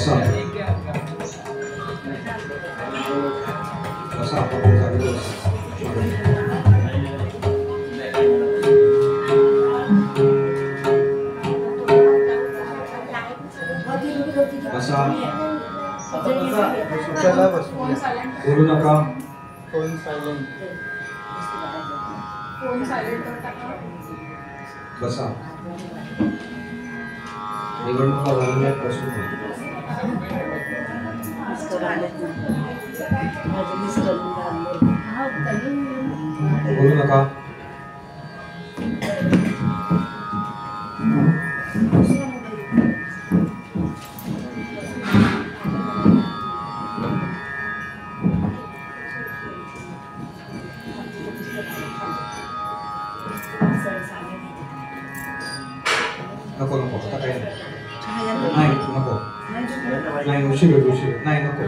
बसा बसा बसा बोलू नका फोन सायलेंट बसा निवडणुका झालेल्या बसून बोलू नका नको नको आता काही नाही नको नाही उशीर नाही नको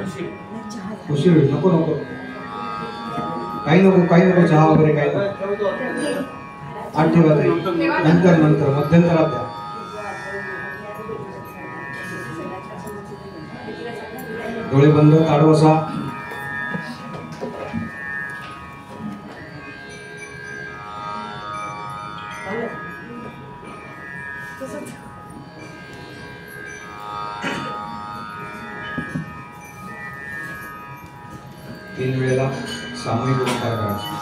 उशीर नको नको काही नको चहा वगैरे काही नको आठ ठेवा नंतर मध्यंतरात द्या डोळे बंद ताडू बसा तीन वेळेला सामूहिक उपचार करायचा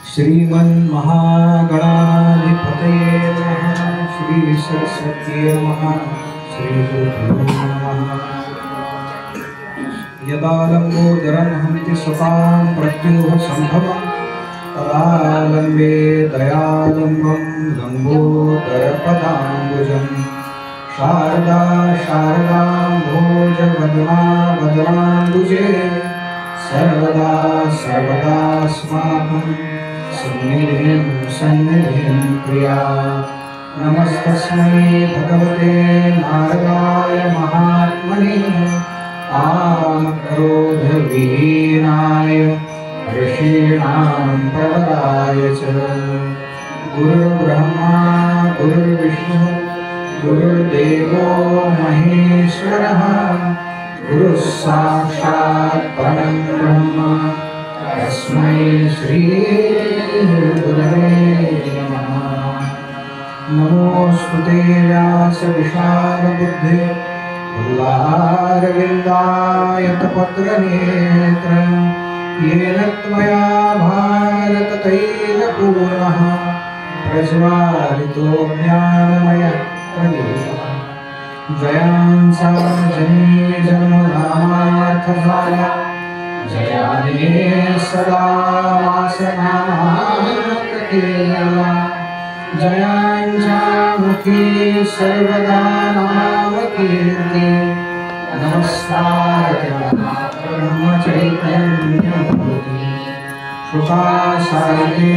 श्रीमन् महागणाधिपतये नमः श्री सरस्वती नमः श्री गुरुभ्यो नमः यदा लंबोदरं हन्ति सतां प्रत्युह सम्भवं तदा लम्बे दयालम्बं लम्बोदरपदाम्बुजं शारदा शारदाम्भोजवदना वदनाम्बुजे सर्वदा सर्वदास्माकं सन्निधिं प्रिया नमस्तस्मै भगवते नारदाय महात्मने कामक्रोधविहीनाय ऋषीणां प्रवराय च गुरुर्ब्रह्मा गुरुर्विष्णुः गुरुर्देवो महेश्वरः गुरुः साक्षात् परं ब्रह्म तस्मै श्री गुरवे नमः नमोस्तुते व्यासविशालबुद्धे उल्लारविन्दायतपत्रनेत्र येन त्वया भारततैलपूर्णः प्रज्वालितो ज्ञानमयप्रदीपः जयांसा जनी जन्मनामार्थसारा जयाने सदा वासनाकेला जयांजामुखी सर्वदा नामकीर्ति नमस्कार ब्रह्मचैतन्यमूर्ति सुखासारे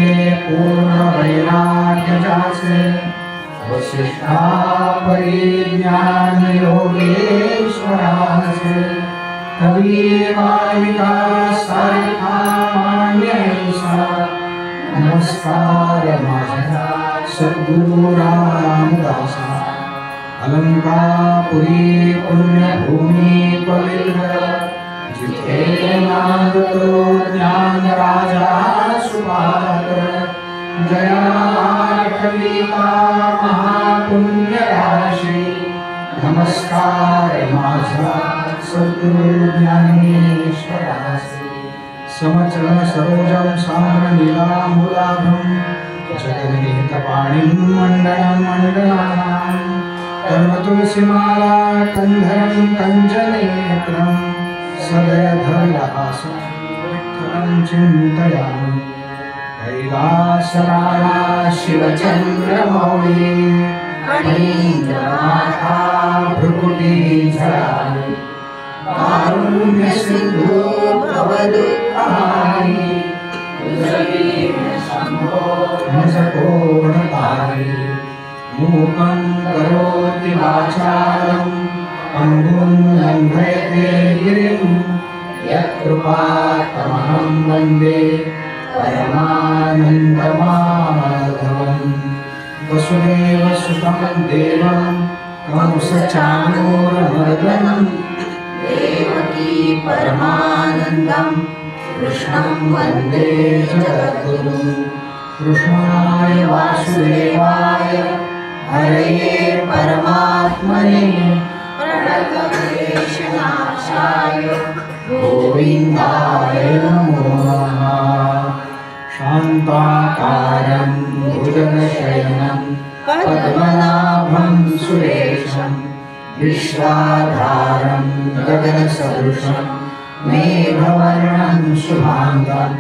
पूर्णवैराग्यजासे वसिष्ठा परिज्ञान योगेश्वरासे कविवाविका सारिका मान्यैसा नमस्कार माझा सद्गुरु रामदासा अलंकापुरी पुण्यभूमी पवित्र जितेन्द्रनादतो ज्ञानराजा सुपात्र जयाठवीका महापुण्यराशी नमस्कार माझा सद्गुरु ज्ञानेश्वरासी समचरण सरोजं सान्द्रनीलाम्बुलाभं जगन्निहितपाणिं मण्डनं मण्डनानां कर्मतुलसीमाला कन्धरं कञ्चनेत्रं सदयधरलहासं विठ्ठलं चिन्तयामि कैलासराया शिवचन्द्रमौळी फणीन्द्रनाथा भ्रुकुटीझराणि कारुण्यसिन्धो भवदुःखहारी मुसकोणकारि मूकं करोति वाचालं पङ्गुं लङ्घयते गिरिं यत्कृपातमहं वन्दे परमानन्दमाधवम् वसुदेवसुतं देवं कंसचाणूरमर्दनं देवकी परमानन्दं कृष्णं वन्दे जगद्गुरुं कृष्णाय वासुदेवाय हरये परमात्मने प्रणतक्लेशनाशाय गोविन्दाय नमो नमः शान्ताकारं भुजगशयनं पद्मनाभं सुरेशं विश्वाधारं गगनसदृशं मेघवर्णं शुभाङ्गं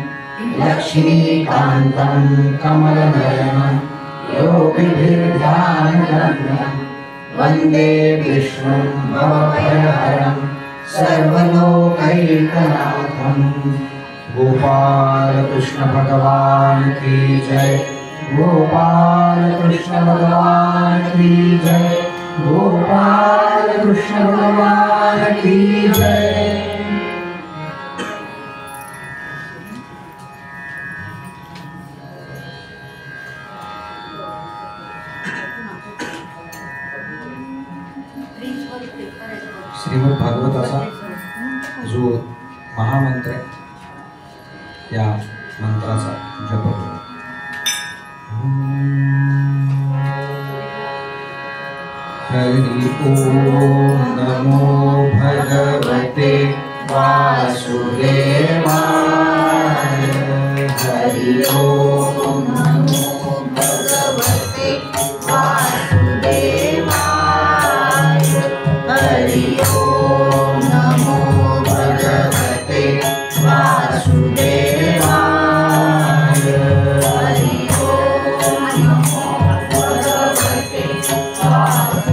लक्ष्मीकान्तं कमलनयनं योगिभिर्ध्यानगम्यं वन्दे विष्णुं भवभयहरं सर्वलोकैकनाथं गोपाल कृष्ण भगवान की जय गोपाल कृष्ण भगवान की जय गोपाल कृष्ण भगवान की जय। श्रीमद भागवताचा जो महामंत्र आहे या मंत्राचा जप करू। हरि ओम नमो भगवते वासुदेवाय हरि ओम नमो भगवते वासुदेवाय हरि ओम नमो भगवते वासुदेवाय हरि ओम नमो भगवते वासुदेवाय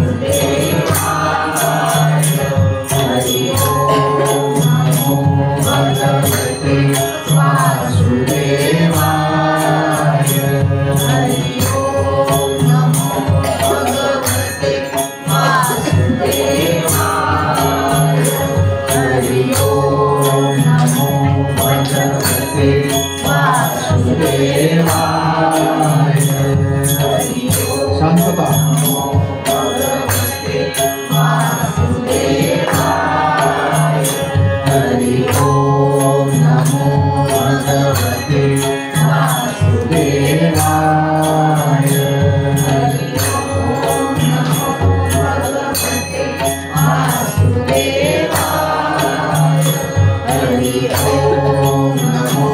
हरि ओम नमो भगवते वासुदेवाय हरि ओम नमो भगवते वासुदेवाय हरि ओम नमो भगवते वासुदेवाय हरि ओम शांतता नमो भगवते वासुदेवाय हरि ओम नमो भगवते वासुदेवाय हरि ओम नमो भगवते वासुदेवाय हरि ओम नमो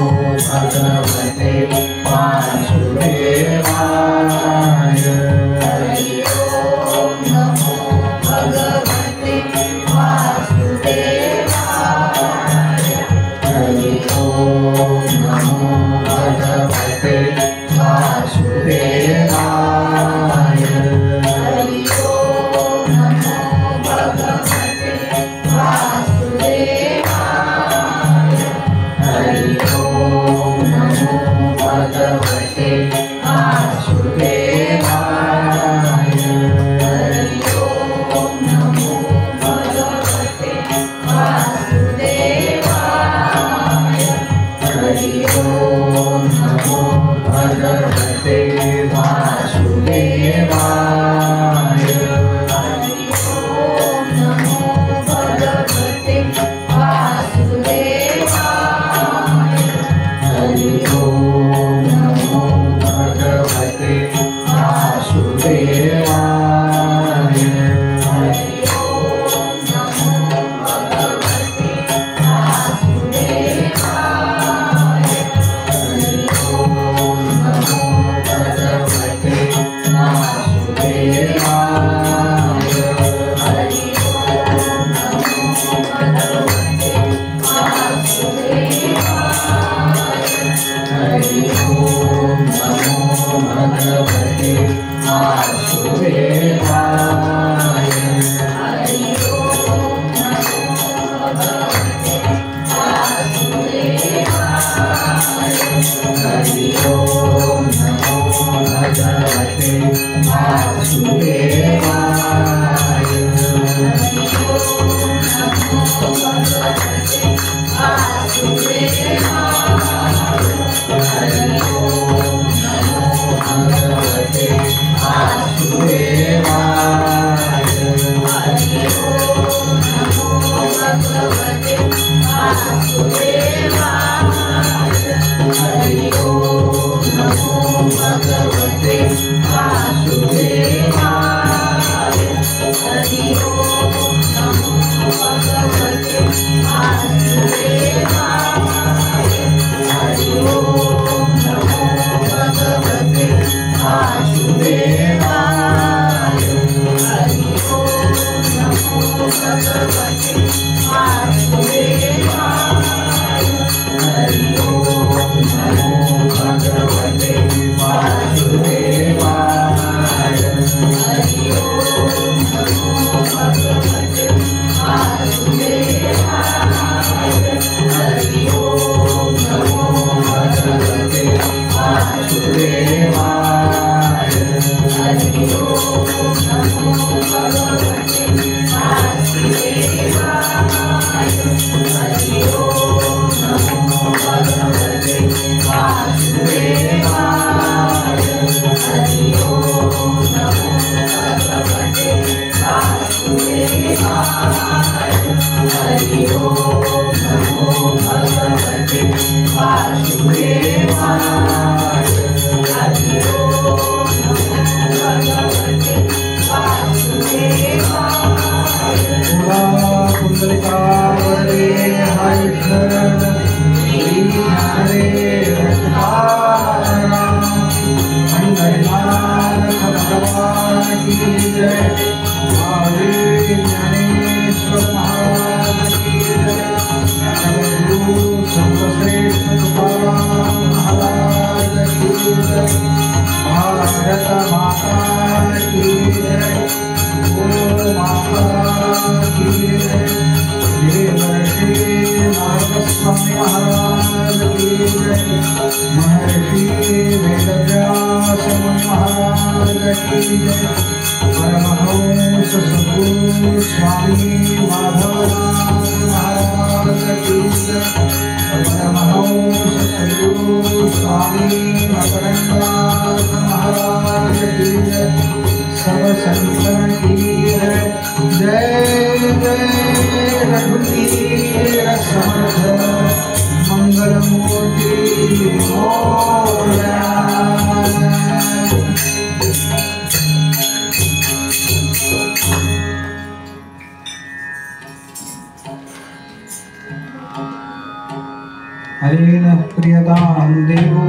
हरेन प्रियतां देवो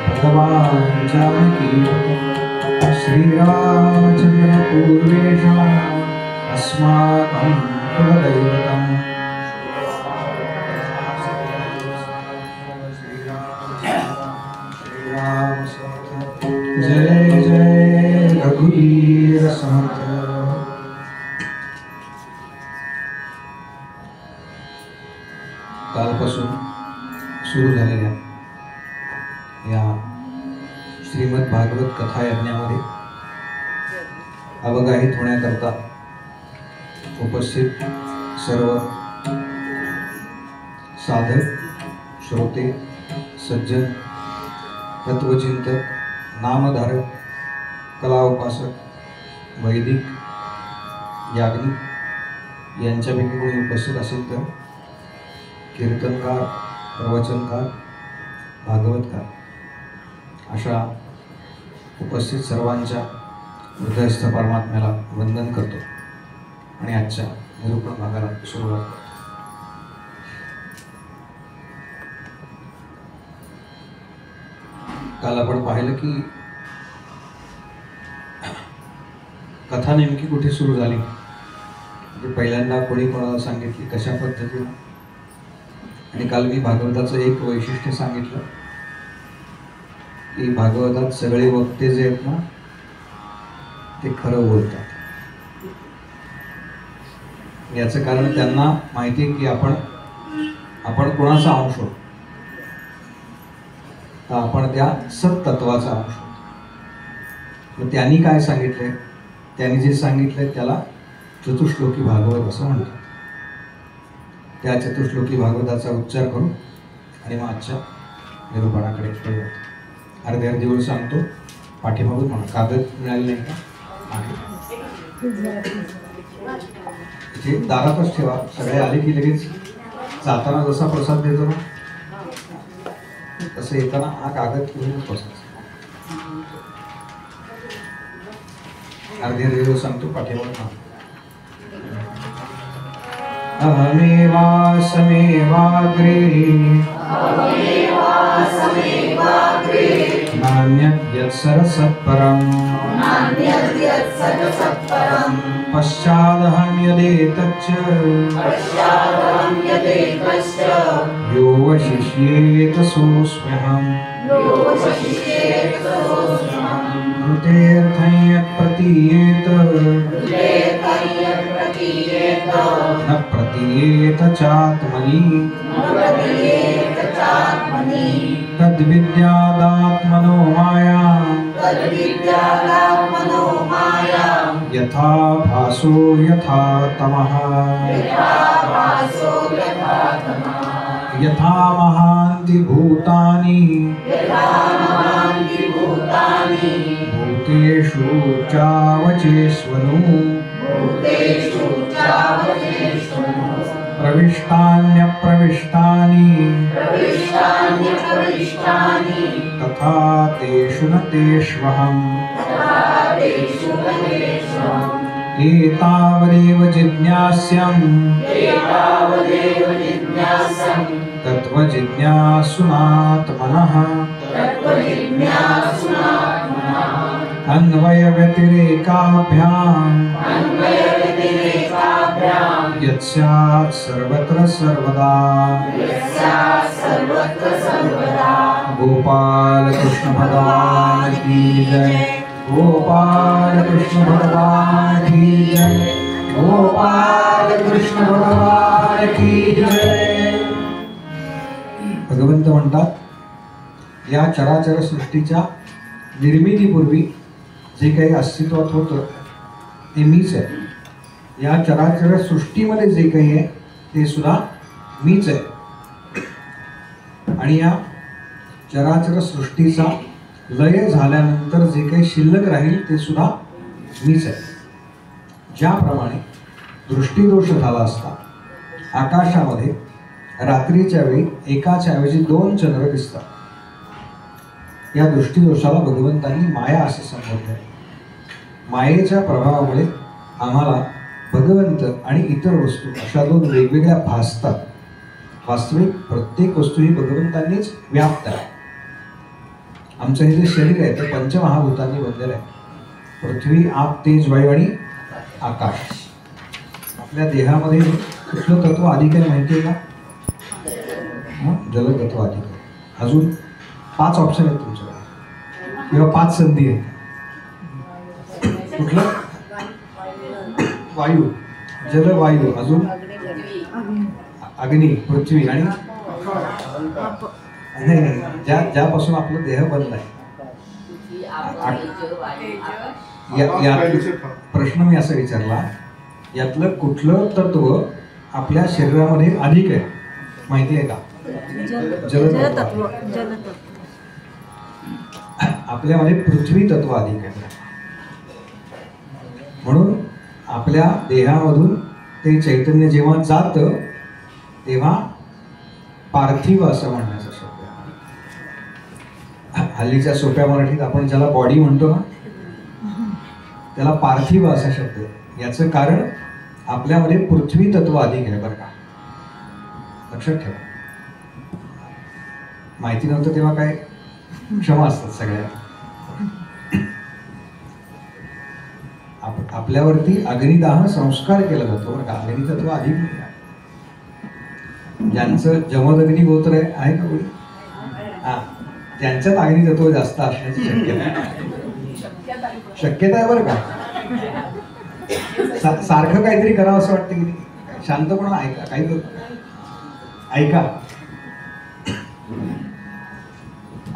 भगवान् जानकीपते श्रीरामचन्द्र पूर्वेषाम् अस्माकं कुलदैवतम् जय जय रघुवीर समर्थ। कालपासून सुरू झालेल्या या श्रीमद भागवत कथा यज्ञामध्ये अवगाहित होण्याकरता उपस्थित सर्व साधक श्रोते सज्जन तत्वचिंतक नामधारक कला उपासक वैदिक याज्ञिक यांच्यापैकी कोणी उपस्थित असेल तर कीर्तनकार प्रवचनकार भागवतकार अशा उपस्थित सर्वांच्या हृदयस्थ परमात्म्याला वंदन करतो आणि आजच्या निरूपण भागाला सुरुवात करतो। काल आपण पाहिलं की कथा नेमकी कुठे सुरू झाली, म्हणजे पहिल्यांदा कोणी कोणाला सांगितली, कशा पद्धतीने। आणि काल मी भागवताचं एक वैशिष्ट्य सांगितलं की भागवतात सगळे वक्ते जे आहेत ना ते खरं बोलतात। याचं कारण त्यांना माहिती आहे की आपण कोणाचा अंश आहोत, तर आपण त्या सत्तत्वाचा अंश आहोत। मग त्यांनी काय सांगितलंय, त्यांनी जे सांगितलंय त्याला चतुश्लोकी भागवत असं म्हणतात। त्या चतुश्लोकी भागवताचा उच्चार करू आणि मग आजच्या निरूपणाकडे वळूयात। अर्ध्या वेळ सांगतो, पाठीमागून म्हणा, कागद मिळाले नाही का इथे दारातच ठेवा, सगळे आले की लगेच जाताना जसा प्रसाद देतो ना तसं येताना हा कागद घेऊन बसायचा। अर्ध्या वेळ सांगतो, पाठीमागून म्हणा। अहमेवासमेवाग्रे नान्यद्यत्सरसत्परम् पश्चादहं यदेतच्च यो वशिष्येत सोऽस्म्यहम् ऋतेऽर्थं यत्प्रतीयेत न प्रतीयेत चात्मनि तद्विद्यादात्मनो मायां यथा भासो यथा तमः यथा महान्ति भूतानि भूतेषु चावचेष्वनु प्रविष्टान्यप्रविष्टानि तथा तेषु न तेष्वहम् एतावदेव जिज्ञास्यम् तत्त्वजिज्ञासुनात्मनः अन्वयव्यतिरेकाभ्याम् यत्स्यात् सर्वत्र सर्वदा गोपाल कृष्ण भगवान की जय गोपाल कृष्ण भगवान की जय गोपाल कृष्ण भगवान की जय। भगवंत म्हणतात या चराचर सृष्टीच्या निर्मितीपूर्वी जे काही अस्तित्वात होतं ते मीच आहे। या चराचर सृष्टीमध्ये जे काही आहे ते सुद्धा मीच आहे आणि या चराचर सृष्टीचा लय झाल्यानंतर जे काही शिल्लक राहील ते सुद्धा मीच आहे। ज्याप्रमाणे दृष्टीदोष झाला असता आकाशामध्ये रात्रीच्या वेळी एकाच्या ऐवजी 2 चंद्र दिसतात, या दृष्टीदोषाला भगवंतांनी माया असे संबोधले। मायेच्या प्रभावामुळे आम्हाला भगवंत आणि इतर वस्तू अशा 2 वेगवेगळ्या भासतात। वास्तविक प्रत्येक वस्तू ही भगवंतांनीच व्याप्त आहे। आमचं हे जे शरीर आहे ते पंचमहाभूतांनी बनलेलं आहे, पृथ्वी आप तेज वायू आणि आकाश। आपल्या देहामध्ये कुठलं तत्व अधिक आहे माहिती आहे का? जलतत्व अधिक आहे। अजून 5 ऑप्शन आहेत तुमच्याकडे किंवा 5 संधी आहेत। कुठलं? वायू, जल, वायू, अजून अग्नी, पृथ्वी आणि नाही ज्यापासून आपलं देह बनलाय। प्रश्न मी असा विचारला, यातलं कुठलं तत्व आपल्या शरीरामध्ये अधिक आहे माहिती आहे का? जलतत्व। आपल्यामध्ये पृथ्वी तत्व अधिक आहे, म्हणून आपल्या देहामधून ते चैतन्य जेव्हा जातं तेव्हा पार्थिव असं म्हणण्याचा शब्द आहे। हल्लीच्या सोप्या मराठीत आपण ज्याला बॉडी म्हणतो ना त्याला पार्थिव असा शब्द आहे। याचं कारण आपल्यामध्ये पृथ्वी तत्व अधिक आहे बरं का, लक्षात ठेवा। माहिती नव्हतं तेव्हा काय क्षमा असतात सगळ्या। आपल्यावरती अग्निदाह संस्कार केला जातो बरं का, अग्नितत्व अधिक नाही। ज्यांचं जमदग्नी गोत्र आहे का कोणी? ज्यांच्यात अग्नितत्व जास्त असण्याची शक्यता आहे बरं का। सारखं काहीतरी करावं असं वाटतं की शांतपणा ऐका, काही ऐका।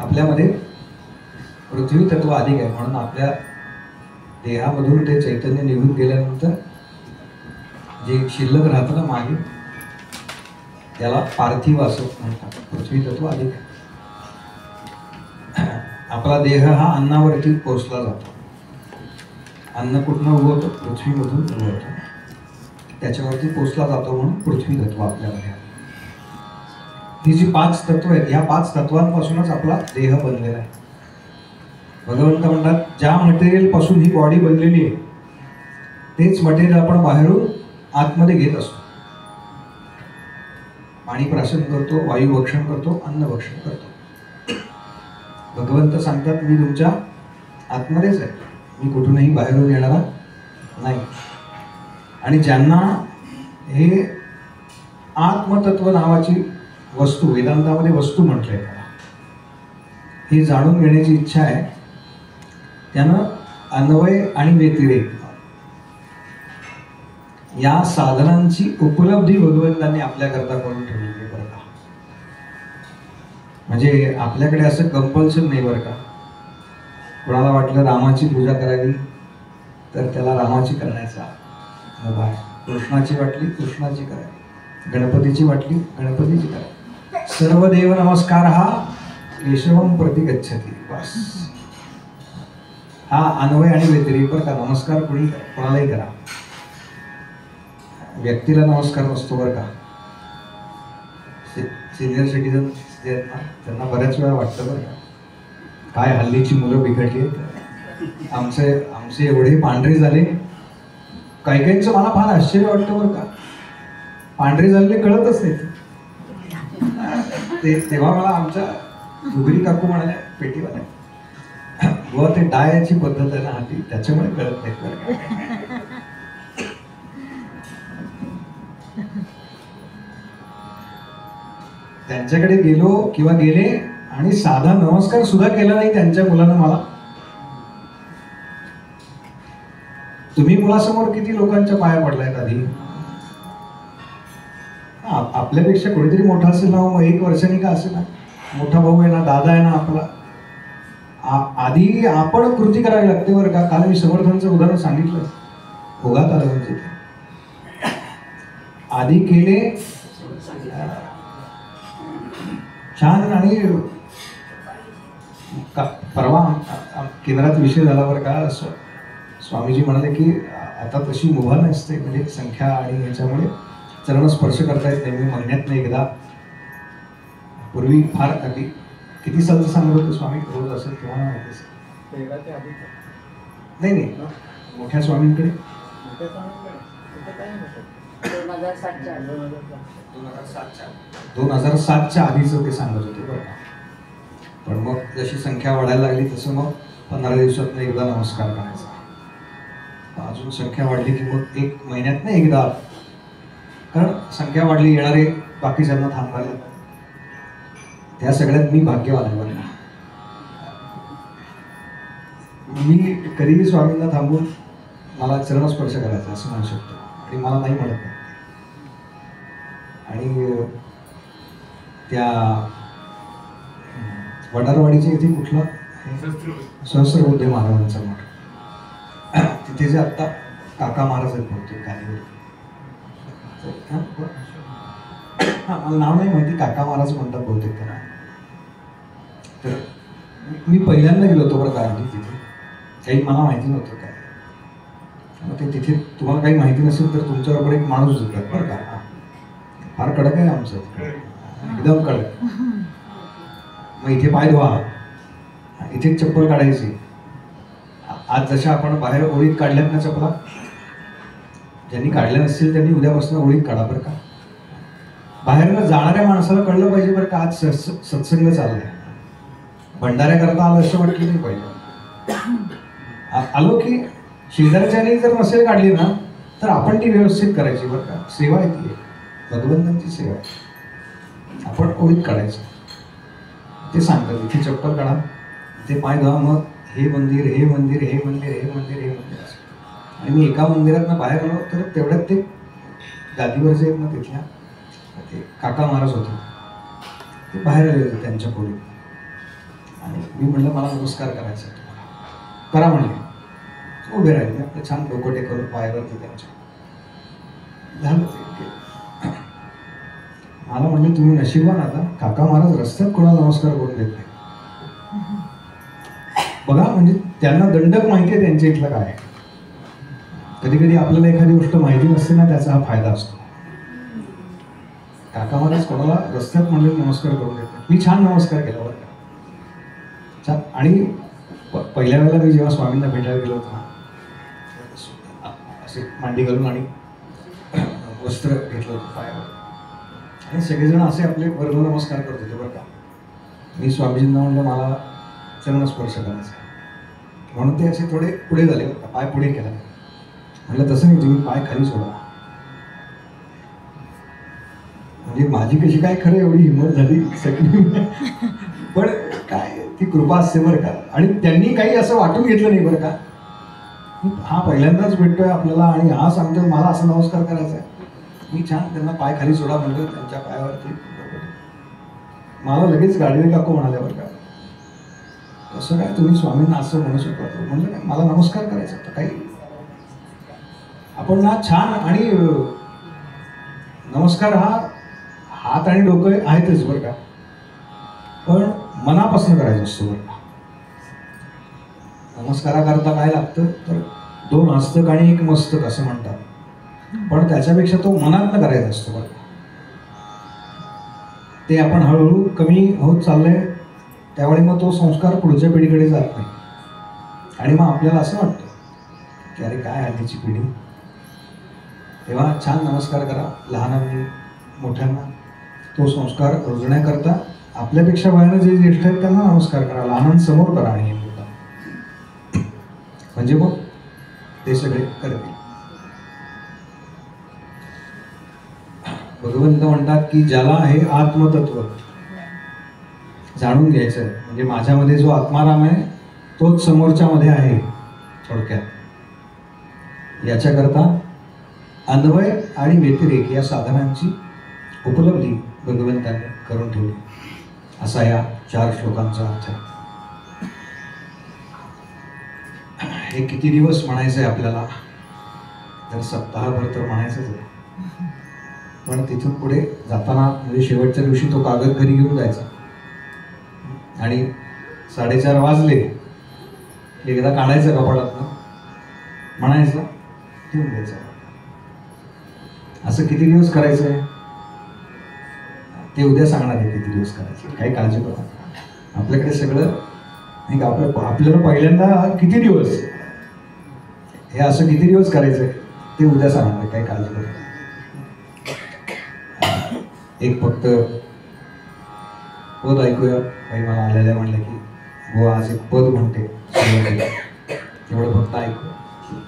आपल्यामध्ये पृथ्वी तत्व अधिक आहे, म्हणून आपल्या देहामधून ते चैतन्य निघून गेल्यानंतर जे शिल्लक राहतं ना मागे त्याला पार्थिव असं म्हणतात। पृथ्वी तत्व अधिक आहे। आपला देह हा अन्नावरती पोचला जातो। अन्न कुठनं उगवतं? पृथ्वीमधून उगवतं, त्याच्यावरती पोचला जातो म्हणून पृथ्वी तत्व आपल्यामध्ये आहे। ही जी 5 तत्व आहेत ह्या 5 तत्वांपासूनच आपला देह बनलेला आहे। भगवंत म्हणतात ज्या मटेरियल पासून ही बॉडी बनलेली आहे तेच मटेरियल आपण बाहेरून आतमध्ये घेत असतो। पाणी प्राशन करतो, वायू भक्षण करतो, अन्न भक्षण करतो। भगवंत सांगतात मी तुमच्या आतमध्येच आहे, मी कुठूनही बाहेरून येणारा नाही। आणि ज्यांना हे आत्मतत्व नावाची वस्तू वेदांतामध्ये वस्तू म्हटलंय त्याला, हे जाणून घेण्याची इच्छा आहे त्यानं अन्वय आणि व्यतिरेक या साधनांची उपलब्धी भगवंतांनी आपल्याकरता करून ठेवलेली आहे बरं का। म्हणजे आपल्याकडे असं कंपल्शन नाही बरं का। कोणाला वाटलं रामाची पूजा करावी तर त्याला रामाची करण्याचा मुभा आहे, कृष्णाची वाटली कृष्णाची करावी, गणपतीची वाटली गणपतीची करावी। सर्व देव नमस्कार हा केशवम प्रति गच्छति, बस हा अन्वय आणि व्यतिरेक बरं का। नमस्कार कोणालाही करा, व्यक्तीला नमस्कार नसतो बरं का, सिनियर सिटीजन जे आहेत ना त्यांना बऱ्याच वेळा वाटतं बरं का, काय हल्लीची मुलं बिघडली आहेत, आमचे एवढे पांढरे झाले. काही काहींचं मला फार आश्चर्य वाटतं बरं का, पांढरे झालेले कळतच नाही तेव्हा मला आमच्या दुगरी काकू म्हणाल्या पेटीवाल्या, व ते डायची पद्धत आहे ना हाती, त्याच्यामुळे कळत नाही बरं का. त्यांच्याकडे गेलो किंवा गेले आणि साधा नमस्कार सुद्धा केला नाही त्यांच्या मुलानं मला. तुम्ही मुलासमोर किती लोकांच्या पाया पडलायत आधी? आपल्यापेक्षा कोणीतरी मोठा असेल ना, मग 1 वर्षांनी का असेल ना, मोठा भाऊ आहे ना, दादा आहे ना आपला, आधी आपण कृती करावी लागते बरं का. काल मी समर्थांचं उदाहरण सांगितलं, ओघात आलं म्हणजे आधी केले छान. आणि परवा केंद्रात विषय झाला बरं का, स्वामीजी म्हणाले की आता तशी मुभा नसते, म्हणजे संख्या आणि याच्यामुळे चरण स्पर्श करता येत नाही. मी महिन्यातनं एकदा, पूर्वी फार आधी किती सालचं सांगत होतं स्वामी, रोज असेल तेव्हा नाही मोठ्या स्वामींकडे 2007च्या आधीचं ते सांगत होते बरं का. पण मग जशी संख्या वाढायला लागली तसं मग 15 दिवसातनं एकदा नमस्कार करायचा. अजून संख्या वाढली की मग 1 महिन्यातनं एकदा, कारण संख्या वाढली, येणारे बाकीच्यांना थांबायला. त्या सगळ्यात मी भाग्यवान आहे बरं. मी कधीही स्वामींना थांबून मला चरणस्पर्श करायचा असं म्हणू शकतो, आणि मला नाही म्हणत नाही. आणि त्या वडारवाडीच्या इथे कुठलं सहस्त्रबुद्धे महाराजांचा मठ, तिथे जे आत्ता काका महाराज आहेत बहुतेक गाडीवर, मला नाव नाही माहिती, काका महाराज म्हणतात बहुतेक त्यांना. तर मी पहिल्यांदा गेलो होतो बरं का तिथे, काही मला माहिती नव्हतं काय. मग ते तिथे तुम्हाला काही माहिती नसेल तर तुमच्याबरोबर एक माणूस येतात बरं का, फार कडक आहे आमचं, एकदम कडक. मग इथे पाय धुवा, इथे चप्पल काढायची. आज जशा आपण बाहेर ओळीत काढल्यात ना चपला, ज्यांनी काढल्या नसतील त्यांनी उद्यापासून ओळीत काढा बरं का. बाहेरनं जाणाऱ्या माणसाला कळलं पाहिजे बरं का, आज सत्संग चाललाय. भंडाऱ्याकरता आलं असं वाटलं नाही पाहिजे. आलो की शेजारच्याने जर नसेल काढली ना तर आपण ती व्यवस्थित करायची बरं का. सेवा आहे ती, भगवंतांची सेवा आहे. आपण ओळीत काढायचं. ते सांगतात इथे चप्पल काढा, इथे पाय धुवा, मग हे मंदिर, हे मंदिर, हे मंदिर, हे मंदिर, हे मंदिर असं. आणि मी एका मंदिरातनं बाहेर आलो तर तेवढ्यात ते गादीवरचे आहेत ना तिथल्या ते काका महाराज होते, ते बाहेर आले होते त्यांच्या खोलीत. आणि मी म्हणलं मला नमस्कार करायचा आहे तुम्हाला, करा म्हणले. उभे राहिले आपलं छान डोकं टेकवलं पायावरती त्यांच्या. झालं ते. मला म्हणले तुम्ही नशिबान आता, काका महाराज रस्त्यात कोणाला नमस्कार करून देत नाही. बघा म्हणजे त्यांना दंडक माहिती आहे त्यांच्या इथलं काय. कधी कधी आपल्याला एखादी गोष्ट माहिती नसते ना, त्याचा हा फायदा असतो. काका महाराज कोणाला रस्त्यात म्हणले नमस्कार करून देत नाही. मी छान नमस्कार केला बरं का, छान. आणि पहिल्या वेळेला मी जेव्हा स्वामींना भेटायला गेलो होतो ना, असे मांडी घालून आणि वस्त्र घेतलं होतं पायावर, आणि सगळेजण असे आपले वर्ग नमस्कार करत होते बरं का. मी स्वामीजींना म्हणलं मला चरणस्पर्श करायचा, म्हणून ते असे थोडे पुढे झाले बरं का, पाय पुढे केला. म्हणलं तसं नाही, तुम्ही पाय खाली सोडा. म्हणजे माझी कशी काय खरं एवढी हिंमत झाली सगळी, पण काय ती कृपा असते बरं का. आणि त्यांनी काही असं वाटून घेतलं नाही बरं का. हा पहिल्यांदाच भेटतोय आपल्याला आणि हा सांगतोय मला असं नमस्कार करायचा आहे. मी छान त्यांना पाय खाली सोडा म्हणलं त्यांच्या पायावरती. मला लगेच गाडवे काकू म्हणाले बरं का, असं काय तुम्ही स्वामींना असं म्हणू शकता? म्हणलं काय, मला नमस्कार करायचा होता. काही आपण ना छान, आणि नमस्कार हा हात आणि डोकं आहेतच बरं का, पण मनापासून करायचं असतं बरं का. नमस्काराकरता काय लागतं तर 2 हस्तक आणि 1 मस्तक असं म्हणतात, पण त्याच्यापेक्षा तो मनातनं करायचा असतो बरं. ते आपण हळूहळू कमी होत चाललंय. त्यावेळी मग तो संस्कार पुढच्या पिढीकडे जात नाही आणि मग आपल्याला असं वाटतं की अरे काय हल्लीची पिढी. तेव्हा छान नमस्कार करा लहानांनी मोठ्यांना. तो संस्कार रुजण्याकरता आपल्यापेक्षा वयानं जे ज्येष्ठ आहेत त्यांना नमस्कार करा, लहानांसमोर करा आणि म्हणजे मग ते सगळे करतील. भगवंत म्हणतात की ज्याला हे आत्मतत्व जाणून घ्यायचं आहे, म्हणजे माझ्यामध्ये जो आत्माराम आहे तोच समोरच्या मध्ये आहे, थोडक्यात याच्याकरता अन्वय आणि व्यतिरेक या साधनांची उपलब्धी भगवंतांनी करून ठेवली, असा या 4 श्लोकांचा अर्थ आहे. हे किती दिवस म्हणायचं आहे आपल्याला, तर सप्ताहभर तर म्हणायचंच आहे. पण तिथून पुढे जाताना म्हणजे शेवटच्या दिवशी तो कागद घरी घेऊन जायचा आणि 4:30 वाजले एकदा काढायचं कपाटातनं, म्हणायचं, ठेवून द्यायचं. असं किती दिवस करायचं आहे ते उद्या सांगणार आहे, किती दिवस करायचे, काही काळजी करू नका. आपल्याकडे सगळं नाही का, आपल्याला पहिल्यांदा किती दिवस हे असं किती दिवस करायचं ते उद्या सांगणार आहे, काही काळजी करू नका. एक फक्त पद ऐकूया. काही मला आलेल्या म्हणलं की हो आज एक पद म्हणते, तेवढं फक्त ऐकू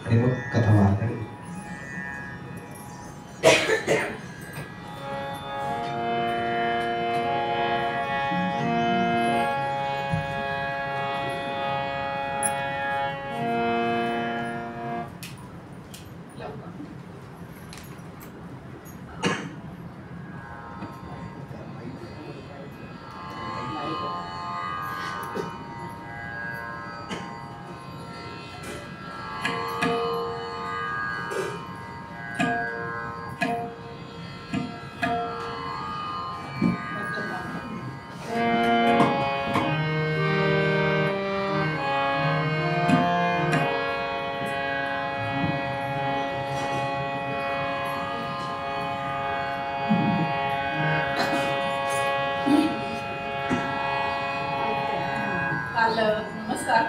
आणि मग कथा बाहेर काढू.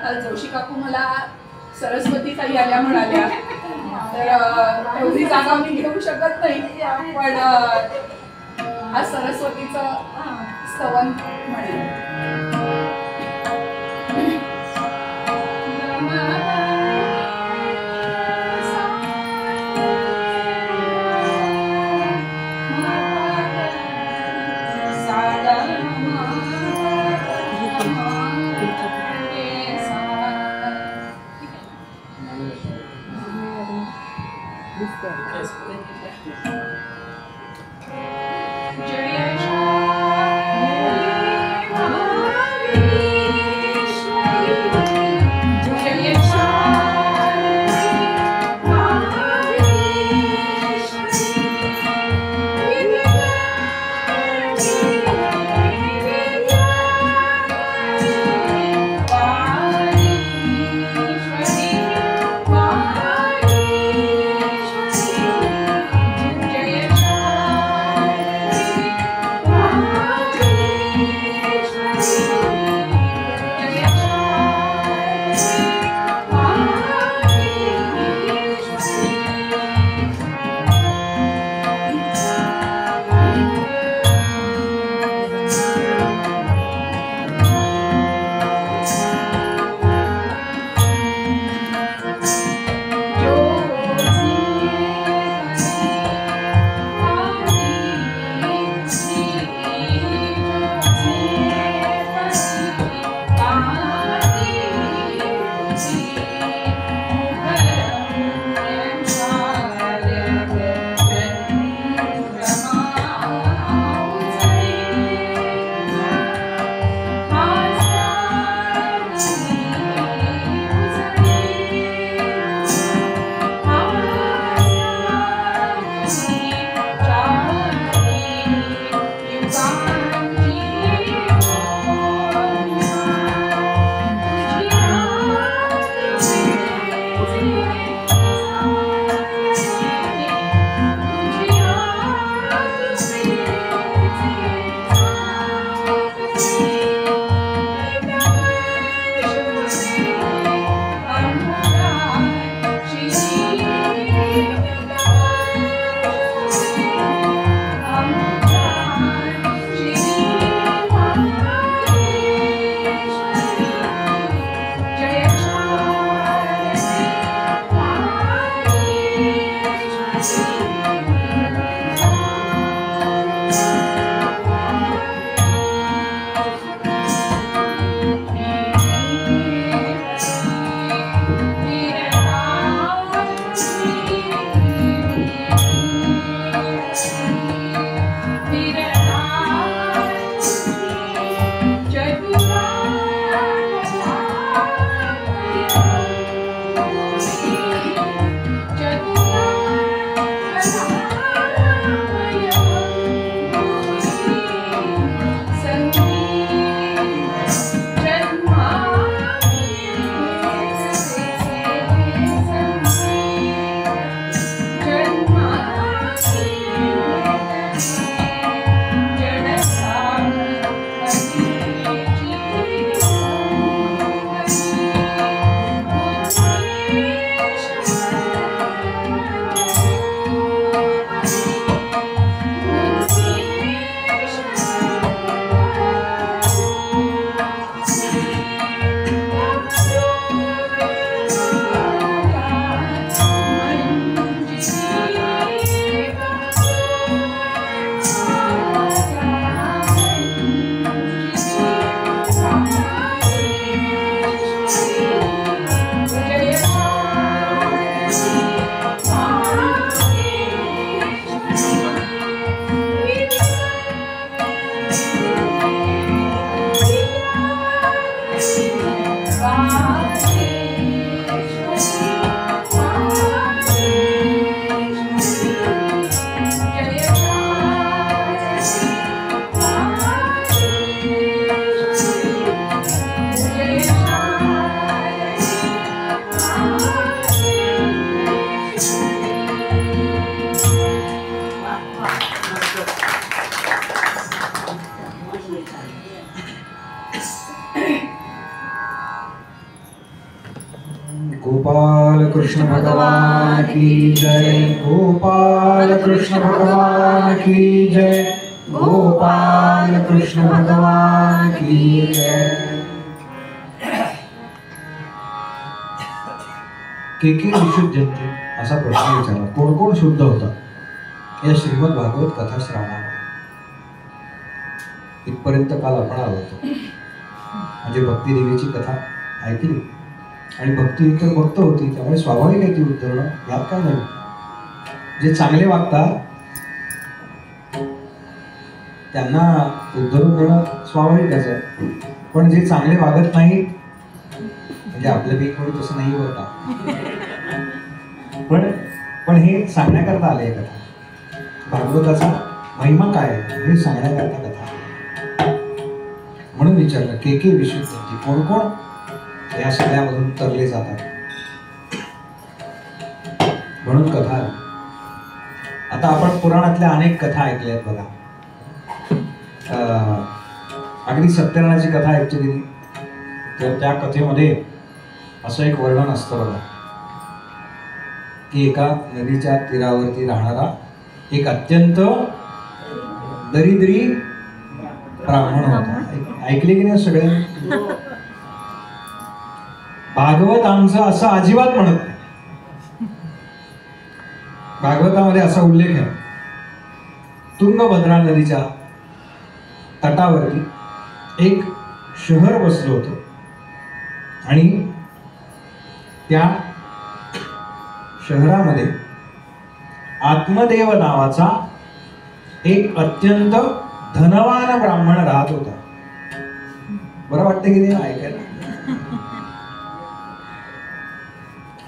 काल जोशी काकू मला सरस्वती ताई आल्या म्हणाल्या, तर एवढी जागा मी घेऊ शकत नाही, पण आज सरस्वतीचं स्तवन म्हणेन. जय गोपाल कृष्ण भगवान की जय, गोपाल कृष्ण भगवान की जय, गोपाल कृष्ण भगवान की जय। के विशुद्धंते असा प्रश्न विचारला, कोण कोण शुद्ध होता या श्रीमद भागवत कथा श्रवणामध्ये? इथपर्यंत काल आपण आलो होतो, म्हणजे भक्ती देवीची कथा ऐकली आणि भक्ती तर भक्त होती, त्यामुळे स्वाभाविक आहे ती उद्धरणं, यात काय नाही. जे चांगले वागतात त्यांना उद्धरून देणं स्वाभाविकच आहे, पण जे चांगले वागत नाहीत, म्हणजे आपल्यापैकी कोणी तसं नाही बरं का, पण हे सांगण्याकरता आले कथा. भागवताचा महिमा काय आहे हे सांगण्याकरता कथा, म्हणून विचारलं के विशुद्ध, कोण कोण या सगळ्यामधून तरले जातात, म्हणून कथा. आता आपण पुराणातल्या अनेक कथा ऐकल्यात बघा. अगदी सत्यनारायणाची कथा ऐकतो की, तर त्या कथेमध्ये असं एक वर्णन असतं बघा, की एका नदीच्या तीरावरती राहणारा एक अत्यंत दरिद्री ब्राह्मण होता. ऐकले की नाही सगळे? भागवत आमचं असं अजिबात म्हणत नाही. भागवतामध्ये असा उल्लेख आहे, तुंगभद्रा नदीच्या तटावरती एक शहर बसलं होतं आणि त्या शहरामध्ये आत्मदेव नावाचा एक अत्यंत धनवान ब्राह्मण राहत होता. बरं वाटतं की नाही ऐकायला?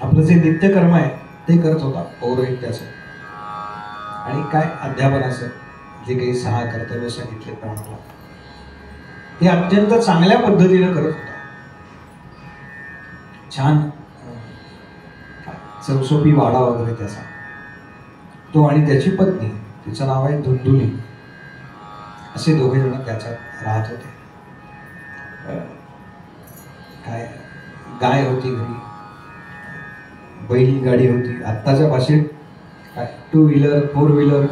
आपलं जे नित्यकर्म आहे ते करत होता, पौरोहित्याचं आणि काय अध्यापनाचं, जे काही 6 कर्तव्य सांगितले ब्राह्मणाला, ते अत्यंत चांगल्या पद्धतीने करत होता. छान चौसोपी वाडा वगैरे त्याचा, तो आणि त्याची पत्नी, तिचं नाव आहे धुंधुली, असे दोघे जण त्याच्यात राहत होते. काय गाय होती घरी, बैलगाडी होती, आत्ताच्या भाषेत काय 2 व्हीलर 4 व्हीलर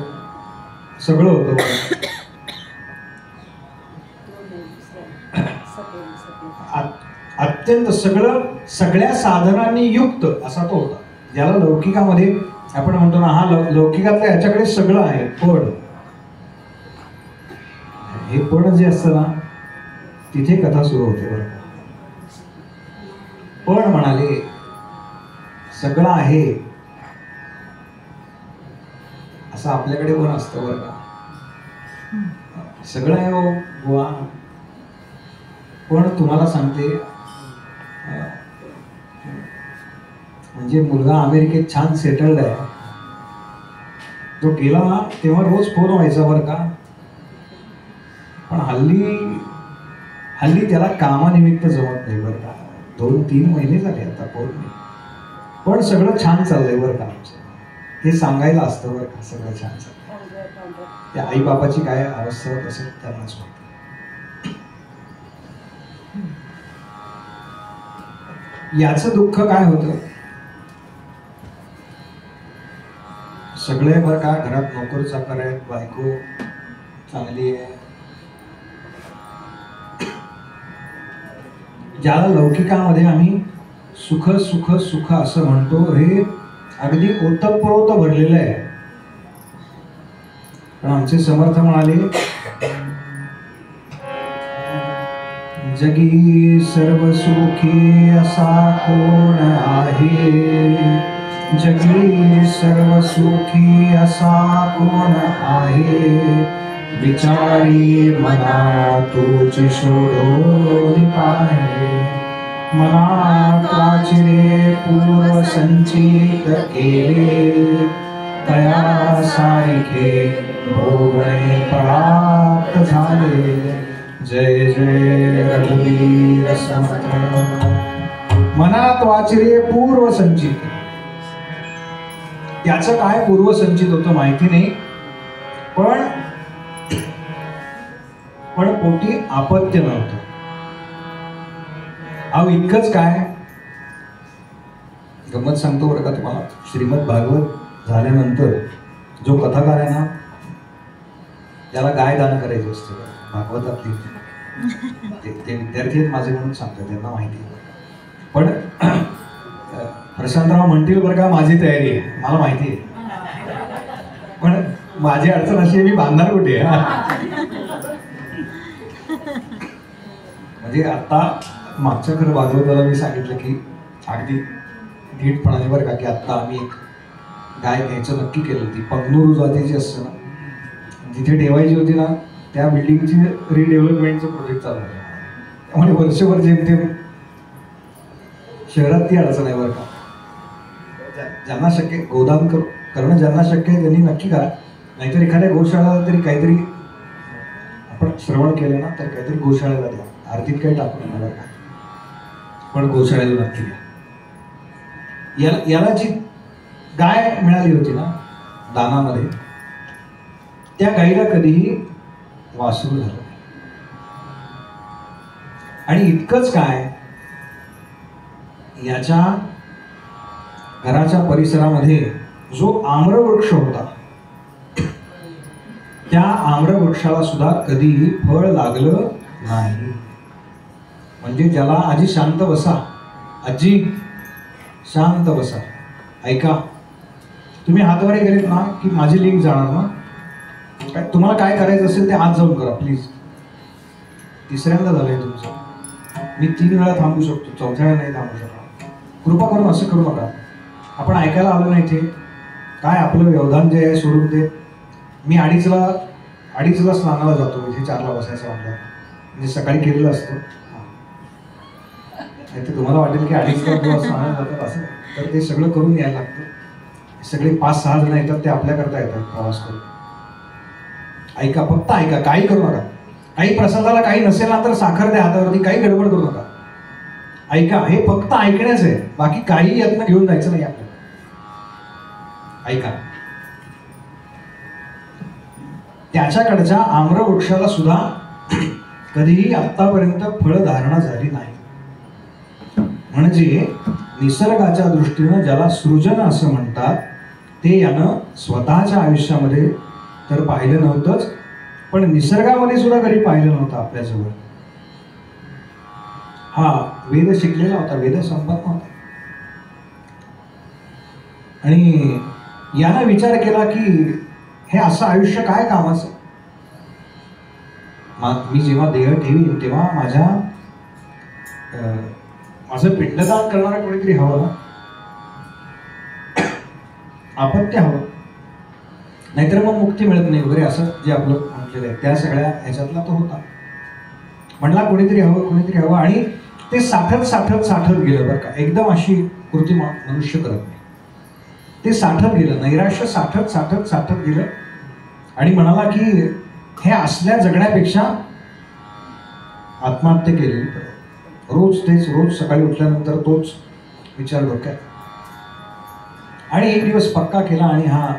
सगळं होतं. अत्यंत सगळ्या साधनांनी युक्त असा तो होता, ज्याला लौकिकामध्ये आपण म्हणतो ना, हा लौकिकातल्या याच्याकडे सगळं आहे. पण हे पण जे असतं ना, तिथे कथा सुरू होते बरं. पण म्हणाले सगळं आहे असं आपल्याकडे पण असतं बरं का, सगळं आहे हो बुवा. पण तुम्हाला सांगते, म्हणजे मुलगा अमेरिकेत छान सेटल्ड आहे, तो गेला तेव्हा रोज फोन व्हायचा बरं का, पण हल्ली त्याला कामानिमित्त जमत नाही बरं का. 2-3 महिने झाले आता फोन नाही, पण सगळं छान चाललंय बरं का आमचं, हे सांगायला असतं बरं का, सगळं छान चाललंय. त्या आई बापाची काय अवस्था होत असेल त्यांनाच माहिती. याचं दुःख काय होतं, सगळे बरं का घरात नोकर चाकर आहेत, बायको चांगली आहे. ज्याला लौकिकामध्ये आम्ही सुख सुख सुख असं म्हणतो, हे अगदी ओतप्रोत भरलेलं आहे. पण आमचे समर्थ म्हणाले, जगी सर्व सुखी असा कोण आहे, जगी सर्व सुखी असा कोण आहे, विचारी मना तुझी शोधून पाहे, मनात वाचले पूर्व संचित केले, तया सारिखे भोगणे प्राप्त झाले. जय जय रघुवीर समर्थ. मनात वाचले पूर्व संचित, त्याचं काय पूर्व संचित होतं माहिती नाही, पण पोटी अपत्य नव्हतं. अहो इतकंच काय, गंमत सांगतो बरं का तुम्हाला. श्रीमद भागवत झाल्यानंतर जो कथाकार आहे ना त्याला गाय दान करायची असते भागवतातली. ते विद्यार्थी आहेत माझे म्हणून सांगतो, त्यांना माहिती आहे. पण प्रशांतराव म्हणतील बरं का माझी तयारी आहे, मला माहिती आहे. पण माझी अडचण अशी आहे, मी बांधणार कुठे. म्हणजे आता मागच्या खरं भागवताला मी सांगितलं की अगदी धीटपणाने बरं का की आत्ता आम्ही एक गाय घ्यायचं नक्की केलं. ती पंगनूर जातीची असते ना, जिथे ठेवायची होती ना त्या बिल्डिंगची रिडेव्हलपमेंटचं प्रोजेक्ट चालू आहे. त्यामुळे वर्षभर जेमतेम शहरात ती अडचण आहे बरं का. ज्यांना शक्य गोदान करणं ज्यांना शक्य आहे त्यांनी नक्की करा. नाहीतर एखाद्या गोशाळेला तरी काहीतरी आपण श्रवण केलं ना तर काहीतरी गोशाळेला द्या. आरतीत काही टाकू नका बरं का, पण गोशाळेला नक्की द्या. याला जी गाय मिळाली होती ना दानामध्ये, त्या गाईला कधीही वासरू झालं नाही. आणि इतकंच काय, याच्या घराच्या परिसरामध्ये जो आम्रवृक्ष होता त्या आम्रवृक्षाला सुद्धा कधीही फळ लागलं नाही. म्हणजे ज्याला आजी शांत बसा, आजी शांत बसा, ऐका. तुम्ही हातवारे गेलेत ना की माझी लिंक जाणार ना. तुम्हाला काय करायचं असेल ते आज जाऊन करा प्लीज. तिसऱ्यांदा झालंय तुमचं. मी 3 वेळा थांबू शकतो, 4थ्या वेळा नाही थांबू शकतो. कृपा करून असं करू नका. आपण ऐकायला आलो नाही इथे, काय आपलं व्यवधान जे आहे सोडून दे. मी अडीचला स्नानाला जातो, इथे 4ला बसायचं म्हटलं. म्हणजे सकाळी केलेलं असतं. नाही तर तुम्हाला वाटेल की 2:30ला स्नानाला जातात असं, तर ते सगळं करून यायला लागतं. सगळे 5-6 जण येतात, ते आपल्याकरता येतात प्रवास करून. ऐका, फक्त ऐका, काही करू नका. काही प्रसादाला काही नसेल ना तर साखर द्या हातावरती, काही गडबड करू नका. ऐका, हे फक्त ऐकण्याच आहे, बाकी काही यातनं घेऊन जायचं नाही आपल्याला. ऐका. त्याच्याकडच्या आम्रवृक्षाला सुद्धा कधीही आतापर्यंत फळधारणा झाली नाही. म्हणजे निसर्गाच्या दृष्टीनं ज्याला सृजन असं म्हणतात ते यानं स्वतःच्या आयुष्यामध्ये तर पाहिलं नव्हतंच, पण निसर्गामध्ये सुद्धा कधी पाहिलं नव्हतं आपल्याजवळ. हा वेद शिकलेला होता, वेद संपत नव्हता. आणि यानं विचार केला की हे असं आयुष्य काय कामाचं. मी जेव्हा देह ठेवीन तेव्हा माझं पिंडदान करणारं कोणीतरी हवं ना. अपत्य हवं, नाहीतर मग मुक्ती मिळत नाही वगैरे असं जे आपलं म्हटलेलं आहे त्या सगळ्या ह्याच्यातला तो होता. म्हणला कोणीतरी हवं आणि ते साठत गेलं बरं का. एकदम अशी कृती मनुष्य करत नाही. ते साठत गेलं, नैराश्य साठत गेलं आणि म्हणाला की हे असल्या जगण्यापेक्षा आत्महत्या केलेली बरं. रोज सकाळी उठल्यानंतर तोच विचार डोक्यात. आणि एक दिवस पक्का केला आणि हा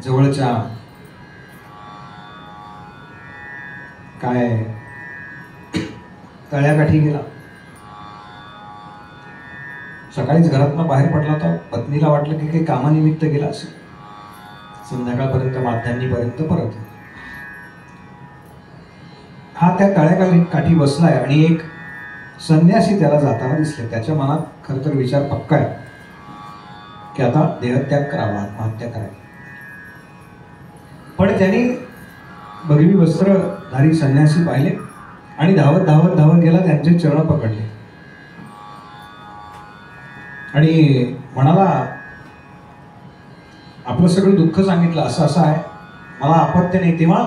जवळच्या काय तळ्याकाठी गेला. सकाळीच घरातनं बाहेर पडला होता. पत्नीला वाटलं की काही कामानिमित्त गेला असेल, संध्याकाळपर्यंत माध्यान्हीपर्यंत परत. हा त्या तळ्याकाठी बसलाय आणि एक संन्यासी त्याला जाताना दिसले. त्याच्या मनात खरं तर विचार पक्का आहे की आता देहत्याग करावा, आत्महत्या करावी. पण त्यांनी भगवी वस्त्रधारी संन्यासी पाहिले आणि धावत गेला, त्यांचे चरण पकडले आणि म्हणाला आपलं सगळं दुःख सांगितलं, असं आहे, मला अपत्य नाही. तेव्हा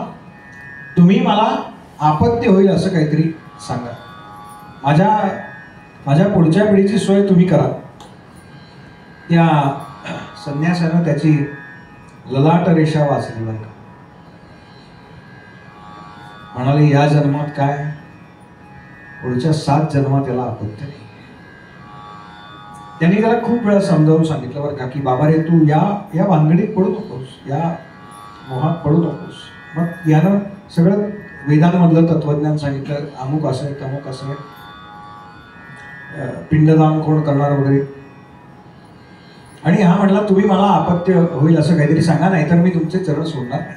तुम्ही मला अपत्य होईल असं काहीतरी सांगा. माझ्या पुढच्या पिढीची सोय तुम्ही करा. त्या संन्यासानं त्याची ललाट रेषा वाचली बरं का. म्हणाले या जन्मात काय, पुढच्या 7 जन्मात याला अपत्य नाही. त्यांनी त्याला खूप वेळा समजावून सांगितलं बरं का की बाबा रे तू या भानगडीत पडू नकोस, या मोहात पडू नकोस. मग यानं सगळं वेदांमधलं तत्वज्ञान सांगितलं, अमुक असं आहे तमुक असं आहे, पिंडदान कोण करणार वगैरे. आणि हा म्हटला तुम्ही मला अपत्य होईल असं काहीतरी सांगा, नाहीतर मी तुमचे चरण सोडणार नाही.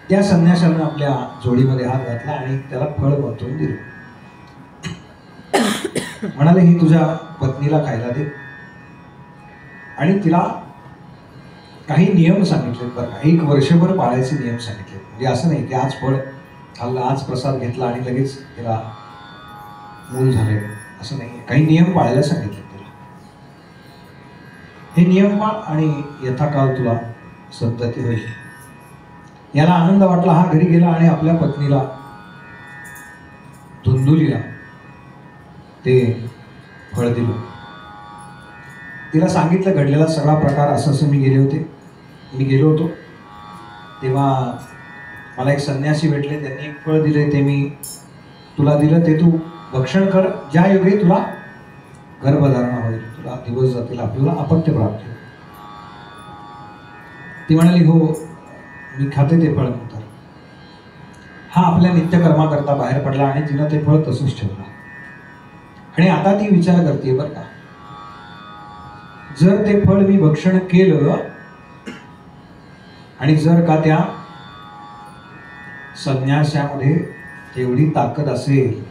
त्या संन्याशानं आपल्या जोडीमध्ये हात घातला आणि त्याला फळ बनवून दिलं. म्हणाले ही तुझ्या पत्नीला खायला दे. आणि तिला काही नियम सांगितले बरं का, 1 वर्षभर पाळायचे नियम सांगितले. म्हणजे असं नाही की आज फळ खाल्लं, आज प्रसाद घेतला आणि लगेच तिला मूल झाले, असं नाही. काही नियम पाळायला सांगितले तिला. हे नियम पाळ आणि यथाकाल तुला संतती होईल. याला आनंद वाटला. हा घरी गेला आणि आपल्या पत्नीला धुंदुलीला ते फळ दिलं. तिला सांगितलं घडलेला सगळा प्रकार, असं असं मी गेलो होतो तेव्हा मला एक संन्यासी भेटले, त्यांनी एक फळ दिले, ते मी तुला दिलं, ते तू भक्षण कर, ज्या योगे तुला गर्भधारणा होईल, तुला दिवस जातील, आपल्याला अपत्य प्राप्त होईल. ती म्हणाली हो मी खाते ते फळ. नंतर हा आपल्या नित्यकर्माकरता बाहेर पडला आणि तिनं ते फळ तसंच ठेवलं. आणि आता ती विचार करते बरं का, जर ते फळ मी भक्षण केलं आणि जर का त्या संन्यासामध्ये तेवढी ताकद असेल,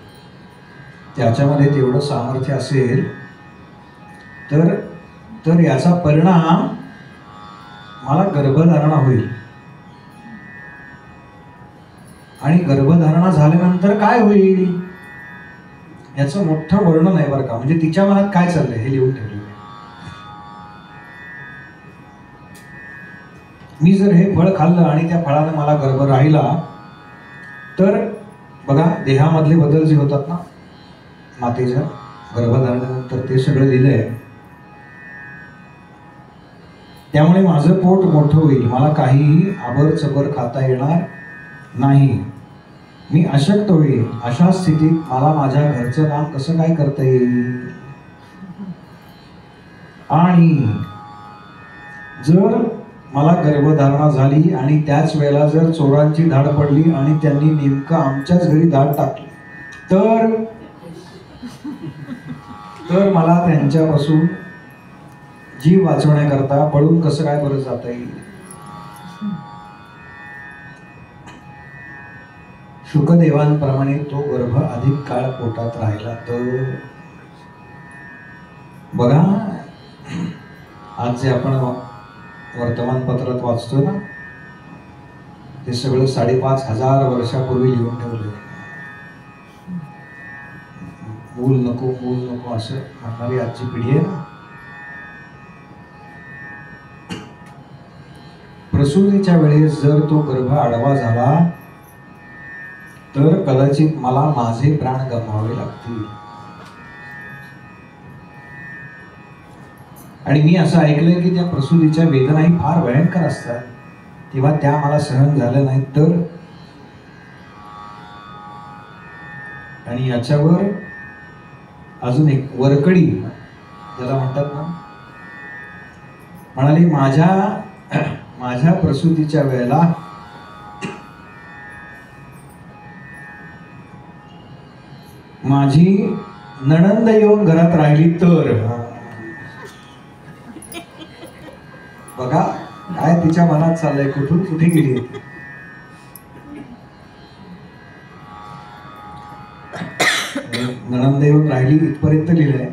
त्याच्यामध्ये तेवढं सामर्थ्य असेल, तर याचा परिणाम मला गर्भधारणा होईल. आणि गर्भधारणा झाल्यानंतर काय होईल याचं मोठं वर्णन आहे बरं का. म्हणजे तिच्या मनात काय चाललंय हे लिहून ठेवलेलं आहे. मी जर हे फळ खाल्लं आणि त्या फळाने मला गर्भ राहिला, तर बघा देहामधले बदल जे होतात ना मातेच्या गर्भधारणेनंतर, ते सगळं लिहिलंय. त्यामुळे माझं पोट मोठं होईल, मला काहीही आबर चबर खाता येणार नाही, मी अशक्त होईल. अशा स्थितीत मला माझ्या घरचं काम कसं काय करता येईल. आणि जर मला गर्भधारणा झाली आणि त्याच वेळेला जर चोरांची धाड पडली आणि त्यांनी नेमकं आमच्याच घरी धाड टाकली, तर मला त्यांच्यापासून जीव वाचवण्याकरता पळून कसं काय बरं जाता येईल. शुकदेवांप्रमाणे तो गर्भ अधिक काळ पोटात राहिला तर. बघा आज जे आपण वर्तमानपत्रात वाचतो ना, ते सगळं 5,500 वर्षापूर्वी लिहून ठेवलं. मूल नको असं म्हणणारी आजची पिढी आहे ना. प्रसूतीच्या वेळेस जर तो गर्भ आडवा झाला तर कदाचित मला माझे प्राण गमवावे लागतील. आणि मी असं ऐकलंय की त्या प्रसूतीच्या वेदनाही फार भयंकर असतात, तेव्हा त्या मला सहन झाल्या नाहीत तर. आणि याच्यावर अजून एक वरकडी ज्याला म्हणतात ना, म्हणाली माझ्या प्रसूतीच्या वेळेला माझी नणंद येऊन घरात राहिली तर. बघा काय तिच्या मनात चाललंय, कुठून कुठे गेली. नणंद येऊन राहिली इथपर्यंत लिहिलंय.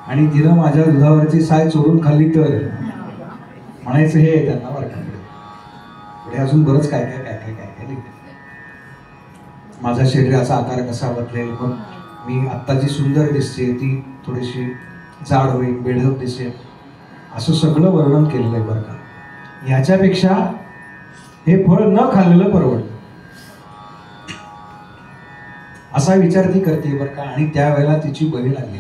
आणि तिनं माझ्या दुधावरची साय चोरून खाल्ली तर म्हणायचं हे आहे त्यांना बरं का. पुढे अजून बरंच काय लिहिलंय. माझा शरीराचा आकार कसा बदलेल, पण मी आत्ता जी सुंदर दिसते ती थोडीशी जाड होईल, बेढप दिसेल, असं सगळं वर्णन केलेलं आहे बरं का. ह्याच्यापेक्षा हे फळ न खाल्लेलं परवडलं असा विचार ती करते बरं का. आणि त्यावेळेला तिची बहीण आली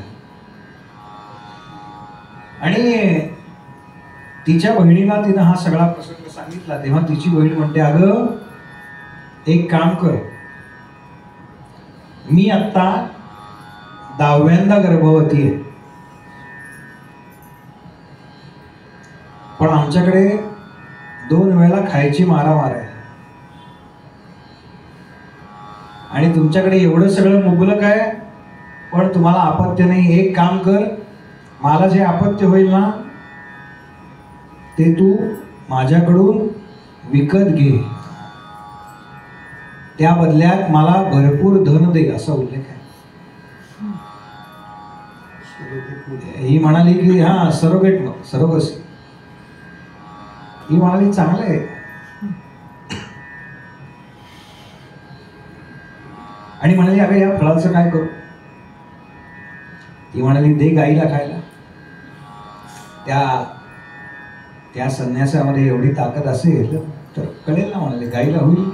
आणि तिच्या बहिणीला तिनं हा सगळा प्रसंग सांगितला. तेव्हा तिची बहीण म्हणते, अगं एक काम कर, मी आत्ता 10व्यांदा गर्भवती आहे, पण आमच्याकडे 2 वेळेला खायची मारामार आहे आणि तुमच्याकडे एवढं सगळं मुबलक आहे, पण तुम्हाला अपत्य नाही. एक काम कर, मला जे अपत्य होईल ना ते तू माझ्याकडून विकत घे, त्या बदल्यात मला भरपूर धन दे, असा उल्लेख आहे. ही म्हणाली की हा सरोगेट मग सरोगसी. ही म्हणाली चांगलं आहे. आणि म्हणाली अगं या फळाचं काय करू? ती म्हणाली दे गाईला खायला. त्या संन्यासामध्ये एवढी ताकद असेल तर कळेल ना. म्हणाले गाईला होईल,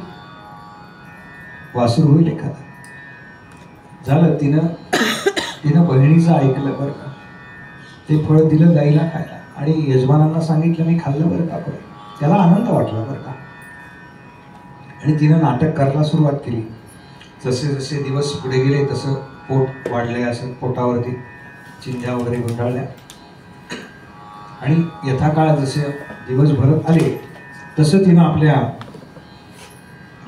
वासरू होईल एखादा. झालं, तिनं बहिणीचं ऐकलं बरं का. ते फळ दिलं गाईला खायला आणि यजमानांना सांगितलं मी खाल्लं बरं का. त्याला आनंद वाटला बरं का. आणि तिनं नाटक करायला सुरुवात केली. जसे जसे दिवस पुढे गेले तसं पोट वाढले, असं पोटावरती चिंध्या वगैरे गुंडाळल्या. आणि यथाकाळ जसे दिवस भरत आले तसं तिनं आपल्या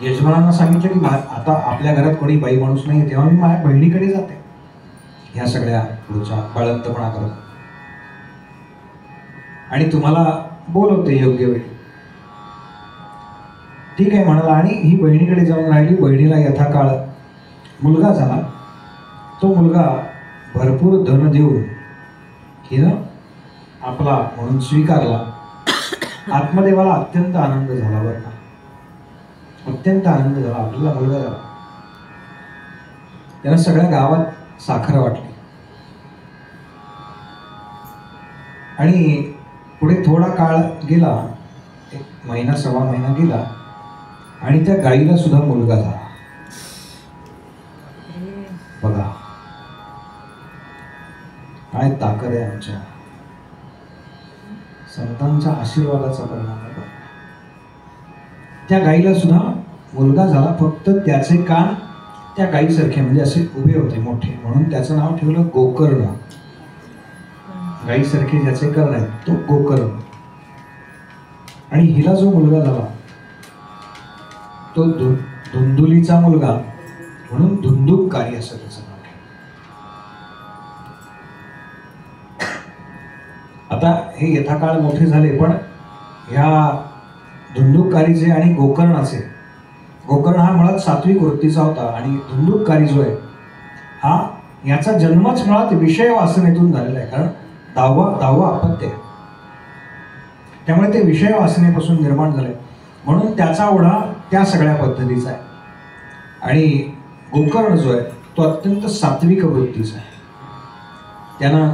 यजमानांना सांगितलं की आता आपल्या घरात कोणी बाई माणूस नाही, तेव्हा मी माझ्या बहिणीकडे जाते ह्या सगळ्या पुढच्या बाळंतपणा करत, आणि तुम्हाला बोलवते योग्य वेळी. ठीक आहे म्हणाला. आणि ही बहिणीकडे जाऊन राहिली. बहिणीला यथाकाळ मुलगा झाला. तो मुलगा भरपूर धन देऊन हिनं आपला म्हणून स्वीकारला. आत्मदेवाला अत्यंत आनंद झाला बरं का. अत्यंत आनंद झाला, आपल्याला मुलगा झाला. त्याला सगळ्या गावात साखर वाटली. आणि पुढे थोडा काळ गेला, 1 महिना 1.25 महिना गेला, आणि त्या गाईला सुद्धा मुलगा झाला. बघा काय ताकद आहे आमच्या संतांच्या आशीर्वादाचा परिणाम आहे. त्या गाईला सुद्धा मुलगा झाला. फक्त त्याचे कान त्या गाईसारखे म्हणजे असे उभे होते मोठे, म्हणून त्याचं नाव ठेवलं गोकर्ण. गाईसारखे ज्याचे कर्ण आहेत तो गोकर्ण. आणि हिला जो मुलगा झाला तो धुंदुलीचा मुलगा, म्हणून धुंदुककारी असं त्याचं नाव. आता हे यथाकाळ मोठे झाले, पण ह्या धुंदुककारीचे आणि गोकर्णाचे, गोकर्ण हा मुळात सात्विक वृत्तीचा होता, आणि धुंदुककारी जो आहे हा याचा जन्मच मुळात विषय वासनेतून झालेला आहे. कारण 10वं अपत्य आहे, त्यामुळे ते विषय वासनेपासून निर्माण झाले. म्हणून त्याचा ओढा त्या सगळ्या पद्धतीचा आहे. आणि गोकर्ण जो आहे तो अत्यंत सात्विक वृत्तीचा आहे. त्यानं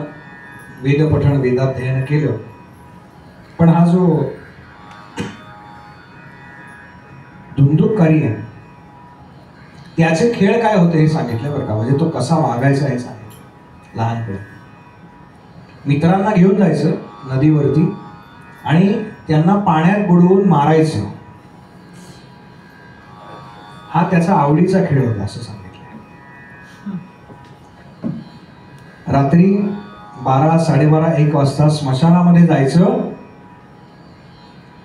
वेदपठण वेदाध्ययन केलं. पण हा जो धुंदुककारी आहे त्याचे खेळ काय होते हे सांगितलं बरं का. म्हणजे तो कसा वागायचा हे सांगितलं. लहानपणी मित्रांना घेऊन जायचं नदीवरती आणि त्यांना पाण्यात बुडवून मारायचं, हा त्याचा आवडीचा खेळ होता असं सांगितलं. रात्री 12, 12:30, 1 वाजता स्मशानामध्ये जायचं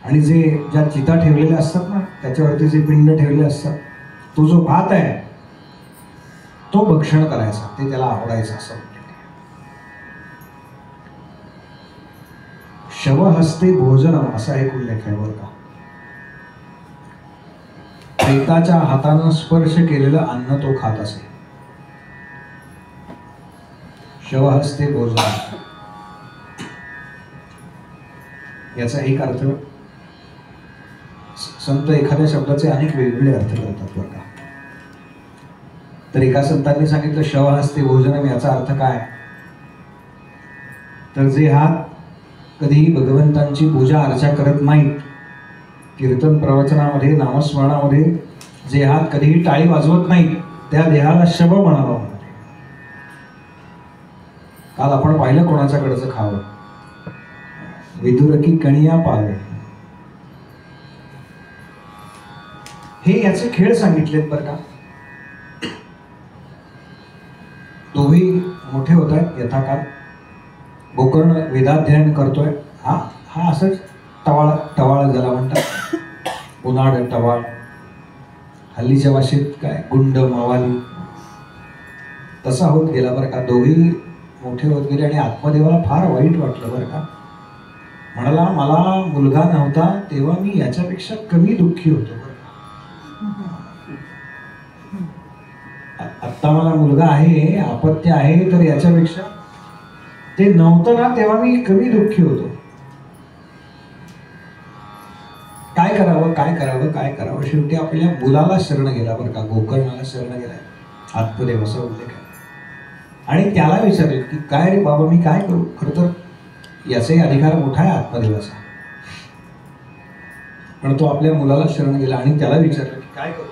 आणि ज्या चिता ठेवलेल्या असतात ना त्याच्यावरती जे पिंड ठेवलेले असतात, तो जो भात आहे तो भक्षण करायचा, ते त्याला आवडायचं असं. शवहस्ते भोजनम असा एक उल्लेख आहे बरं का. प्रेताच्या हातानं स्पर्श केलेलं अन्न तो खात असे. शवहस्ते भोजन याचा एक अर्थ, संत एखाद्या शब्दाचे अनेक वेगवेगळे अर्थ करतात बरं का. तर एका संतांनी सांगितलं शवहस्ते भोजनम याचा अर्थ काय, तर जे हात कधीही भगवंतांची पूजा अर्चा करत नाहीत, कीर्तन प्रवचनामध्ये नामस्मरणामध्ये जे हात कधीही टाळी वाजवत नाहीत, त्या देहाला शव म्हणावा. काल आपण पाहिलं कोणाच्याकडचं खावं, विदुरकी कणिया पावे. हे याचे खेळ सांगितलेत बरं का. दोघेही मोठे होत आहेत यथाकाल. गोकर्ण वेदाध्ययन करतोय, हा असंच टवाळ ज्याला म्हणतात, उन्हाळ टवाळ, हल्लीच्या भाषेत काय गुंड मावाली. तसा होत गेला बरं का. दोघेही मोठे होत गेले आणि आत्मदेवाला फार वाईट वाटलं बरं का. म्हणाला मला मुलगा नव्हता तेव्हा मी याच्यापेक्षा कमी दुःखी होतो बरं का. आत्ता मला मुलगा आहे, अपत्य आहे, तर याच्यापेक्षा ते नव्हतं ना तेव्हा मी कमी दुःखी होतो. काय करावं काय करावं काय करावं. शेवटी आपल्या मुलाला शरण गेला बरं का. गोकर्णाला शरण गेलाय आत्मदेवाचा उल्लेख आहे. आणि त्याला विचारलं की काय रे बाबा मी काय करू. खरं तर याचाही अधिकार मोठा आहे आत्मदेवाचा. पण तो आपल्या मुलाला शरण गेला आणि त्याला विचारलं की काय करू.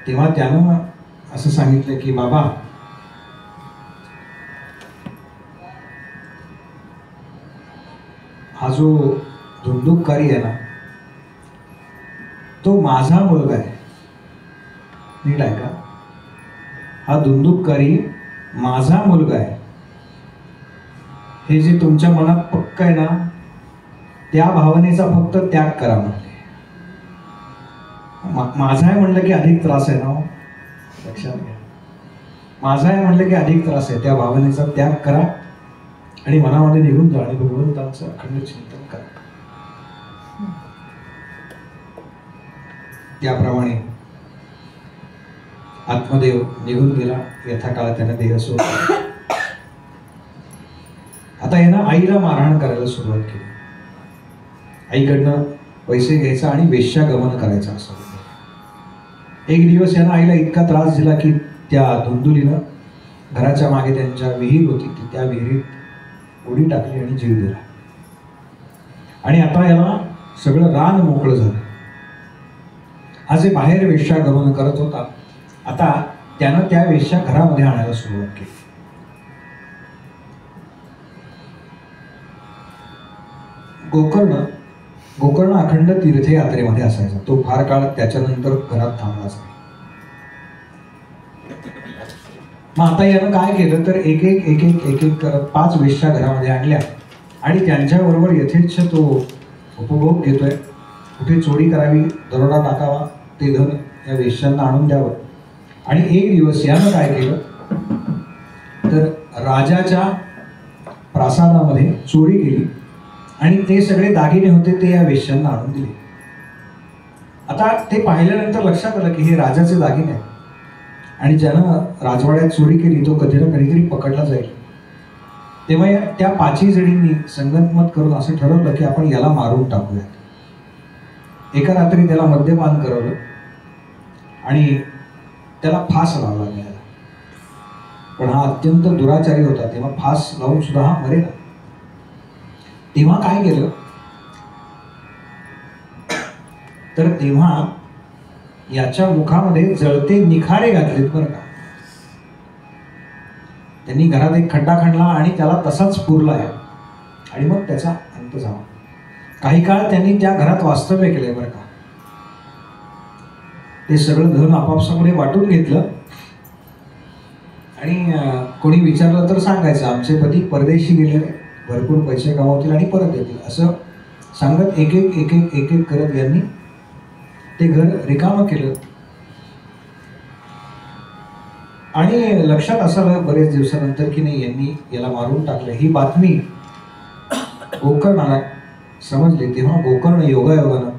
तेव्हा त्यानं असं सांगितलं की बाबा हा जो धुंदुककारी आहे ना तो माझा मुलगा आहे. नीट ऐका. हा धुंदुककारी माझा मुलगा आहे. हे जे तुमच्या मनात पक्क आहे ना त्या भावनेचा फक्त त्याग करा म्हटले. माझा आहे म्हणलं की अधिक त्रास आहे ना. लक्षात घ्या. माझा आहे म्हणलं की अधिक त्रास आहे. त्या भावनेचा त्याग करा आणि मनामध्ये निघून जा आणि भगवंतांचं अखंड चिंतन करा. त्याप्रमाणे आत्मदेव निघून गेला. यथाकाळ त्याने देह सोडला. आता यानं आईला मारहाण करायला सुरुवात केली. आईकडनं पैसे घ्यायचा आणि वेश्यागमन करायचा असं. एक दिवस यानं आईला इतका त्रास दिला की त्या धुंदुलीनं घराच्या मागे त्यांच्या विहीर होती की त्या विहिरीत उडी टाकली आणि जीव दिला. आणि आता याला सगळं रान मोकळं झालं. हा जे बाहेर वेश्यागमन करत होता आता त्यानं त्या वेश्या घरामध्ये आणायला सुरुवात केली. गोकर्ण अखंड तीर्थयात्रेमध्ये असायचा. तो फार काळ त्याच्यानंतर घरात थांबलाच नाही. मग आता यानं काय केलं तर एक एक करत 5 वेश्या घरामध्ये आणल्या आणि त्यांच्याबरोबर यथेच्छ तो उपभोग घेतोय. कुठे चोरी करावी, दरोडा टाकावा, ते धन या वेश्यांना आणून द्यावं. आणि एक दिवस यानं काय केलं तर राजाच्या प्रासादामध्ये चोरी केली आणि ते सगळे दागिने होते ते या वेश्यांना आणून दिले. आता ते पाहिल्यानंतर लक्षात आलं की हे राजाचे दागिने आहेत आणि ज्यानं राजवाड्यात चोरी केली तो कधी ना कधीतरी पकडला जाईल. तेव्हा त्या 5 जणींनी संगनमत करून असं ठरवलं की आपण याला मारून टाकूयात. एका रात्री त्याला मद्यपान करवलं आणि त्याला फास लावला मिळाला. पण हा अत्यंत दुराचारी होता तेव्हा फास लावून सुद्धा हा मरेना. तेव्हा काय केलं तर तेव्हा याच्या मुखामध्ये जळते निखारे घातलेत बरं का. त्यांनी घरात एक खड्डा खणला आणि त्याला तसाच पुरला आहे आणि मग त्याचा अंत झाला. काही काळ त्यांनी त्या घरात वास्तव्य केलंय बरं का. ते सगळं धन आपापसामध्ये वाटून घेतलं आणि कोणी विचारलं तर सांगायचं आमचे पती परदेशी गेले, भरपूर पैसे कमावतील आणि परत येतील असं सांगत एक एक करत यांनी ते घर रिकामं केलं. आणि लक्षात असं आलं बरेच दिवसानंतर की नाही यांनी याला मारून टाकलं. ही बातमी गोकर्णाला समजली. तेव्हा गोकर्ण योगायोगानं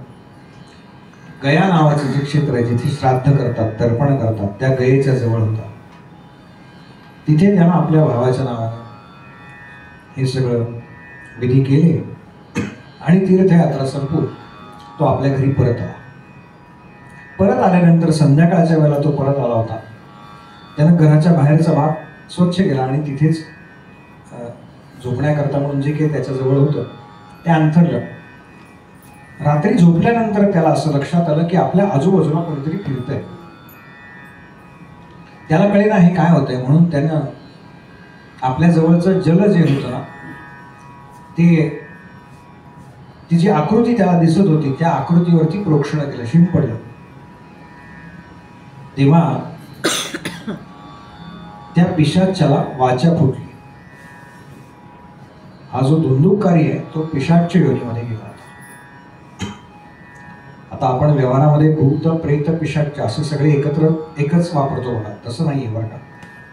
गया नावाचं जे क्षेत्र आहे जिथे श्राद्ध करतात, तर्पण करतात, त्या गयेच्या जवळ होता. तिथे त्यानं आपल्या भावाच्या नावानं हे सगळं विधी केले आणि तीर्थयात्रा संपवून तो आपल्या घरी परत आला. परत आल्यानंतर संध्याकाळच्या वेळेला तो परत आला होता. त्यानं घराच्या बाहेरचा भाग स्वच्छ केला आणि तिथेच झोपण्याकरता म्हणून जे काही त्याच्याजवळ होतं ते अंथरलं. रात्री झोपल्यानंतर त्याला असं लक्षात आलं की आपल्या आजूबाजूला कोणीतरी फिरतंय. त्याला कळेना हे काय होतंय म्हणून त्यानं आपल्या जवळचं जल जे होतं ना ती जी आकृती त्याला दिसत होती त्या आकृतीवरती प्रोक्षण केलं, शिंपडलं. तेव्हा त्या पिशाच्याला वाचा फुटली. हा जो धुंदुककारी आहे तो पिशाच्य योनीमध्ये गेला. आता आपण व्यवहारामध्ये भूत प्रेत पिशाच असे सगळे एकत्र एकच वापरतो बघा, तसं नाही आहे बरं का.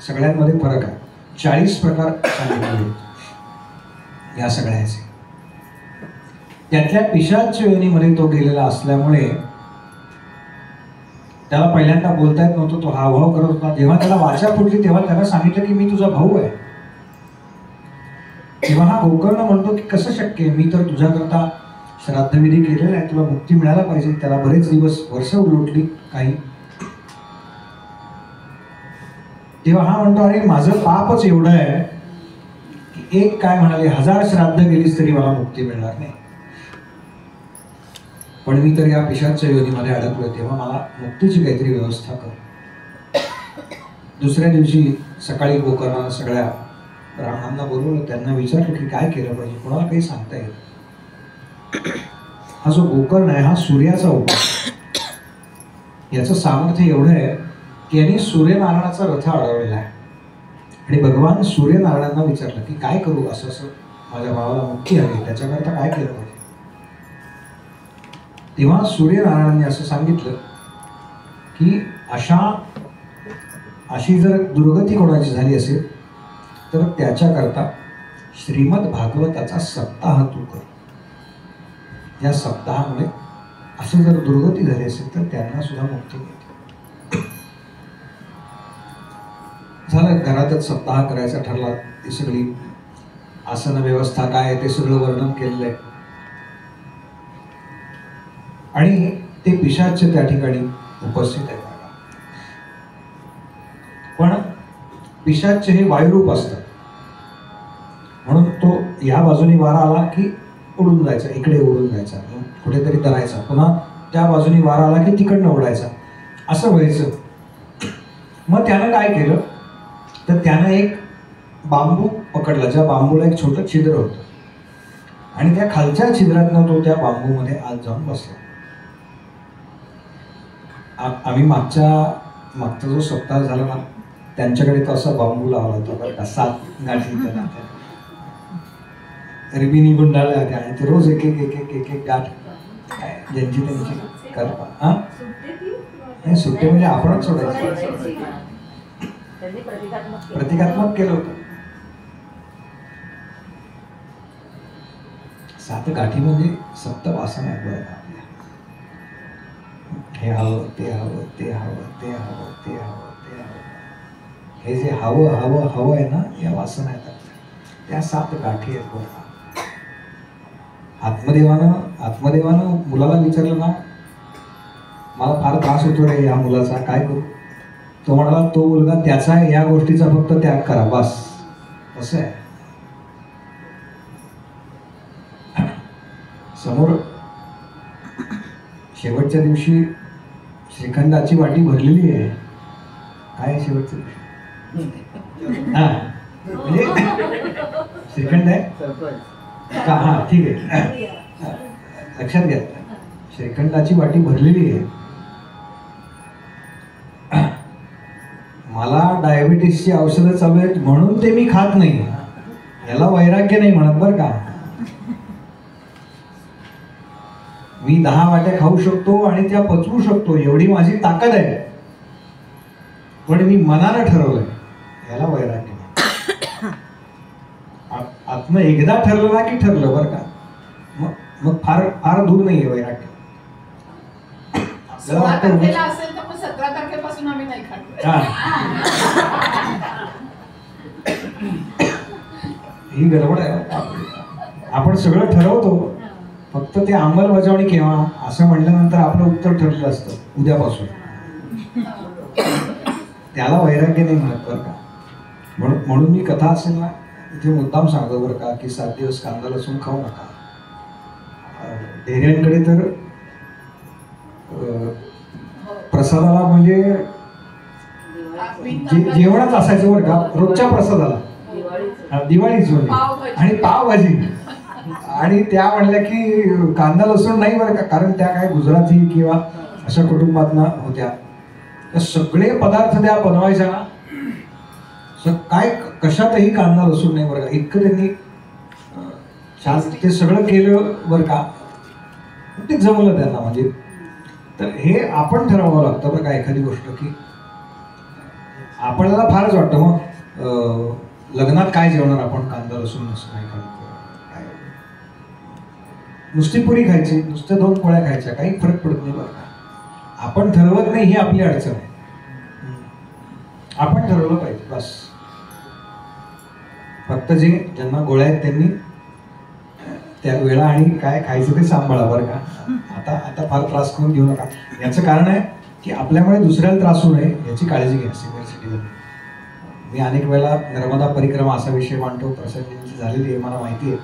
सगळ्यांमध्ये फरक आहे. 40 प्रकार सांगितले या सगळ्याचे. त्यातल्या पिशाच योनीमध्ये तो गेलेला असल्यामुळे त्याला पहिल्यांदा बोलता येत नव्हतं. तो हावभाव करत होता. जेव्हा त्याला वाचा फुटली तेव्हा त्याला सांगितलं की मी तुझा भाऊ आहे. तेव्हा हा गोकर्ण म्हणतो की कसं शक्य आहे, मी तर तुझ्याकरता श्राद्धविधी केलेला आहे, तुला मुक्ती मिळायला पाहिजे. त्याला बरेच दिवस वर्ष उलटली काही. तेव्हा हा म्हणतो अरे माझं पापच एवढं आहे की एक काय म्हणाले 1000 श्राद्ध गेलीस तरी मला मुक्ती मिळणार नाही, पण मी तर या पिशाच्या योनीमध्ये अडकलोय, तेव्हा मला मुक्तीची काहीतरी व्यवस्था कर. दुसऱ्या दिवशी सकाळी गोकर्णानं सगळ्या ब्राह्मणांना बोलवलं. त्यांना विचारलं की काय केलं पाहिजे, कोणाला काही सांगता येईल. हा जो गोकर्ण आहे हा सूर्याचा उपाय. याचं सामर्थ्य एवढं आहे की यांनी सूर्यनारायणाचा रथ अडवलेला आहे आणि भगवान सूर्यनारायणांना विचारलं की काय करू, असं असं माझ्या भावाला मुक्ती हवी, त्याच्याकरता काय केलं पाहिजे. तेव्हा सूर्यनारायणांनी असं सांगितलं की अशी जर दुर्गती कोणाची झाली असेल तर त्याच्याकरता श्रीमद भागवताचा सप्ताह तू कर. या सप्ताहामुळे असं जर दुर्गती झाली असेल तर त्यांना सुद्धा मुक्ती मिळते. झालं, घरातच सप्ताह करायचा ठरला. ती सगळी आसन व्यवस्था काय आहे ते सगळं वर्णन केलेलं आहे आणि ते पिशाच त्या ठिकाणी उपस्थित आहे. पण पिशाच हे वायुरूप असतात म्हणून तो या बाजूने वारा आला की उडून जायचा, इकडे उडून जायचा, कुठेतरी धरायचा, पुन्हा त्या बाजूने वारा आला की तिकडनं उडायचा, असं व्हायचं. मग त्यानं काय केलं तर त्यानं एक बांबू पकडला, ज्या बांबूला एक छोटं छिद्र होतं आणि त्या खालच्या छिद्रातनं तो त्या बांबूमध्ये आत जाऊन बसला. आम्ही मागचा जो सप्ताह झाला ना त्यांच्याकडे तो असा बांबू लावला होता बरं का, 7 गाठी त्याला रिबिनी गुंडाळल्या होत्या आणि ते रोज एक एक एक एक एक एक गाठ ज्यांची त्यांची करपा. हा नाही, सुट्टे म्हणजे आपणच सोडायचे. प्रतिकात्मक केलं होतं. 7 गाठी म्हणजे 7 वासना आहेत बरं का. हे हवं ते हवं ते हवं ते हवं ते हवं ते हवं, हे जे हवं हवं हवं आहे ना, या वासना आहेत त्या 7 गाठी आहेत बरं. आत्मदेवानं मुलाला विचारलं ना, मला फार त्रास होतो रे या मुलाचा, काय करू. तो म्हणाला तो मुलगा त्याचा आहे, या गोष्टीचा फक्त त्याग करा बस. असं आहे. समोर शेवटच्या दिवशी श्रीखंडाची वाटी भरलेली आहे. काय शेवटच्या दिवशी हा म्हणजे श्रीखंड आहे का, हा ठीक आहे, लक्षात घ्या. श्रीखंडाची वाटी भरलेली आहे. मला डायबिटीसची औषधं चालू आहेत म्हणून ते मी खात नाही, याला वैराग्य नाही म्हणत बरं का. मी 10 वाट्या खाऊ शकतो आणि त्या पचवू शकतो, एवढी माझी ताकद आहे, पण मी मनानं ठरवलंय, याला वैराग्य. आत्म एकदा ठरलं ना की ठरलं बरं का. मग फार फार दूर नाहीये वैराग्य. 16 तारखेला असेल तर मग 17 तारखेपासून आम्ही नाही खात. ही गडबड आहे. आपण सगळं ठरवतो, फक्त ते अंमलबजावणी केव्हा असं म्हटल्यानंतर आपलं उत्तर ठरलं असतं उद्यापासून. त्याला वैराग्य नाही म्हणत बरं का. म्हणून मी कथा असेल ना इथे मुद्दाम सांगतो बरं का की 7 दिवस कांदा लसूण खाऊ नका. डेऱ्यांकडे तर प्रसादाला म्हणजे जेवणाच असायचं बरं का, रोजच्या प्रसादाला दिवाळीच म्हणजे, आणि पावभाजी. आणि त्या म्हणल्या की कांदा लसूण नाही बरं का, कारण त्या काय गुजराती किंवा अशा कुटुंबातनं होत्या. तर सगळे पदार्थ त्या बनवायच्या ना, काय कशातही कांदा लसूण नाही बरं का. इतकं त्यांनी छान ते सगळं केलं बरं का. ते जमलं त्यांना, म्हणजे तर हे आपण ठरवावं लागतं बरं का एखादी गोष्ट, की आपल्याला फारच वाटतं मग लग्नात काय जेवणार आपण, कांदा लसूण नसतं नाही काय, नुसती पुरी खायची, नुसत्या 2 पोळ्या खायच्या, काही फरक पडत नाही बरं का. आपण ठरवत नाही ही आपली अडचण आहे. आपण ठरवलं पाहिजे बस. फक्त ज्यांना गोळ्या आहेत त्यांनी त्या वेळा आणि काय खायचं ते सांभाळा बरं का. आता फार त्रास करून घेऊ नका. याचं कारण आहे की आपल्यामुळे दुसऱ्याला त्रास होऊ नये याची काळजी घ्या सिनियर सिटीजन. मी अनेक वेळेला नर्मदा परिक्रमा असा विषय मांडतो, प्रसादजींची झालेली आहे मला माहिती आहे,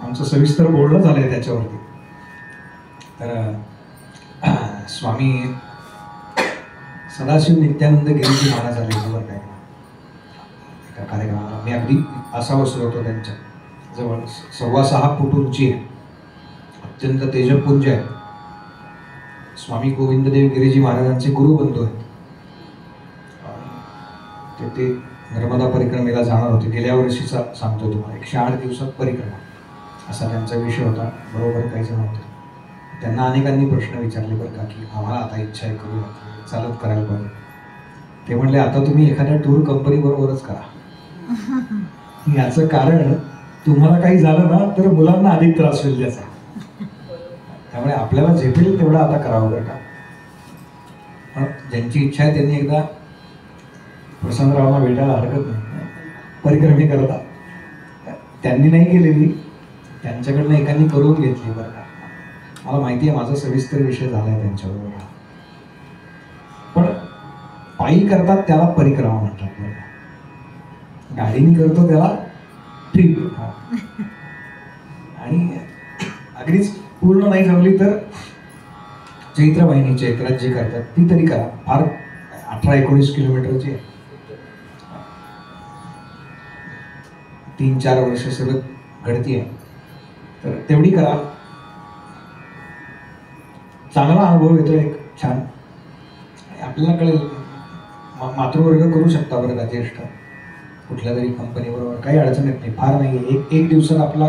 आमचं सविस्तर बोलणं झालं आहे त्याच्यावरती. तर स्वामी सदाशिव नित्यानंद गिरीजी महाराज आले बरं काय एका कार्यक्रमाला. मी अगदी असा बसलो होतो त्यांच्या जवळ. 6.25 फूट उंची आहे, अत्यंत तेजपुंज आहे. स्वामी गोविंददेव गिरीजी महाराजांचे गुरुबंधू आहेत. ते नर्मदा परिक्रमेला जाणार होते. गेल्या वर्षीचा सांगतो तुम्हाला, 108 दिवसात परिक्रमा असा त्यांचा विषय होता. बरोबर काही जण होते. त्यांना अनेकांनी प्रश्न विचारले बरं का, की आम्हाला आता इच्छा आहे करू, चालत करायला पाहिजे. ते म्हणले आता तुम्ही एखाद्या टूर कंपनी बरोबरच करा. याचं कारण तुम्हाला काही झालं ना तर मुलांना अधिक त्रास होईल त्याचा. त्यामुळे आपल्याला झेपेल तेवढं आता करावं बरं का. पण ज्यांची इच्छा आहे त्यांनी एकदा प्रसंगरावांना भेटायला हरकत नाही. परिक्रमे करता त्यांनी नाही केलेली, त्यांच्याकडनं एकांनी करून घेतली बरं का. मला माहिती आहे माझा सविस्तर विषय झाला आहे त्यांच्याबरोबर. पण पायी करतात त्याला परिक्रमा म्हणतात बरं का. गाडीने करतो त्याला ट्रिप. आणि अगदीच पूर्ण नाही जमली तर चैत्रवाहिनी चैत्रात जी करतात ती तरी करा. फार 18-19 किलोमीटरची आहे. 3-4 वर्ष सलग घडती आहे, तर तेवढी करा. चांगला अनुभव येतो एक छान. आपल्याला कळेल. मातृवर्ग करू शकता बरं का, ज्येष्ठ कुठल्या तरी कंपनीबरोबर काही अडचण येत नाही. फार नाही, एक दिवसात आपला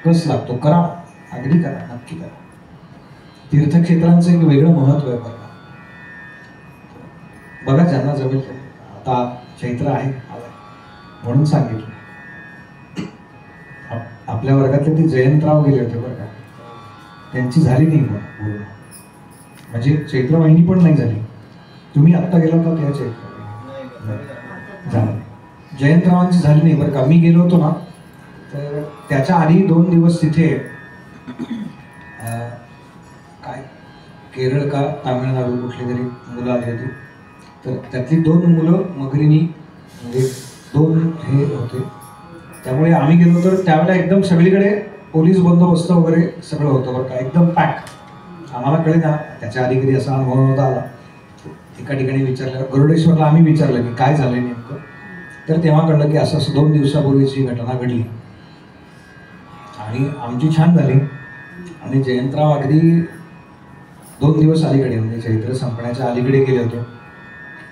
कस लागतो. करा, अगदी करा, नक्की करा. तीर्थक्षेत्रांचं एक वेगळं महत्व आहे बरं का. बघा ज्यांना जमेल. आता चैत्र आहे म्हणून सांगितलं. आपल्या वर्गातले ते जयंतराव गेले होते बरं का, त्यांची झाली नाही बोलणं. म्हणजे चैत्रवाहिनी पण नाही झाली. तुम्ही आत्ता गेला होता त्या चैत्रवाहिनी झाली, जयंतरावांची झाली नाही बरं का. मी गेलो होतो ना, तर त्याच्या आधी 2 दिवस तिथे काय केरळ का तामिळनाडू कुठली तरी मुलं आली होती. तर त्यातली 2 मुलं मगरीनी म्हणजे 2 हे होते. त्यामुळे आम्ही गेलो तर त्यावेळेला एकदम सगळीकडे पोलीस बंदोबस्त वगैरे सगळं होतं बरं का, एकदम पॅक. आम्हाला कळे ना, त्याच्या आधी कधी असा अनुभव नव्हता आला. एका ठिकाणी विचारलं, गरुडेश्वरला आम्ही विचारलं की काय झालंय नेमकं. तर तेव्हा कळलं की असं 2 दिवसापूर्वीची घटना घडली. आणि आमची छान झाली. आणि जयंतराव अगदी 2 दिवस अलीकडे म्हणजे चैत्र संपण्याच्या अलीकडे गेले होते.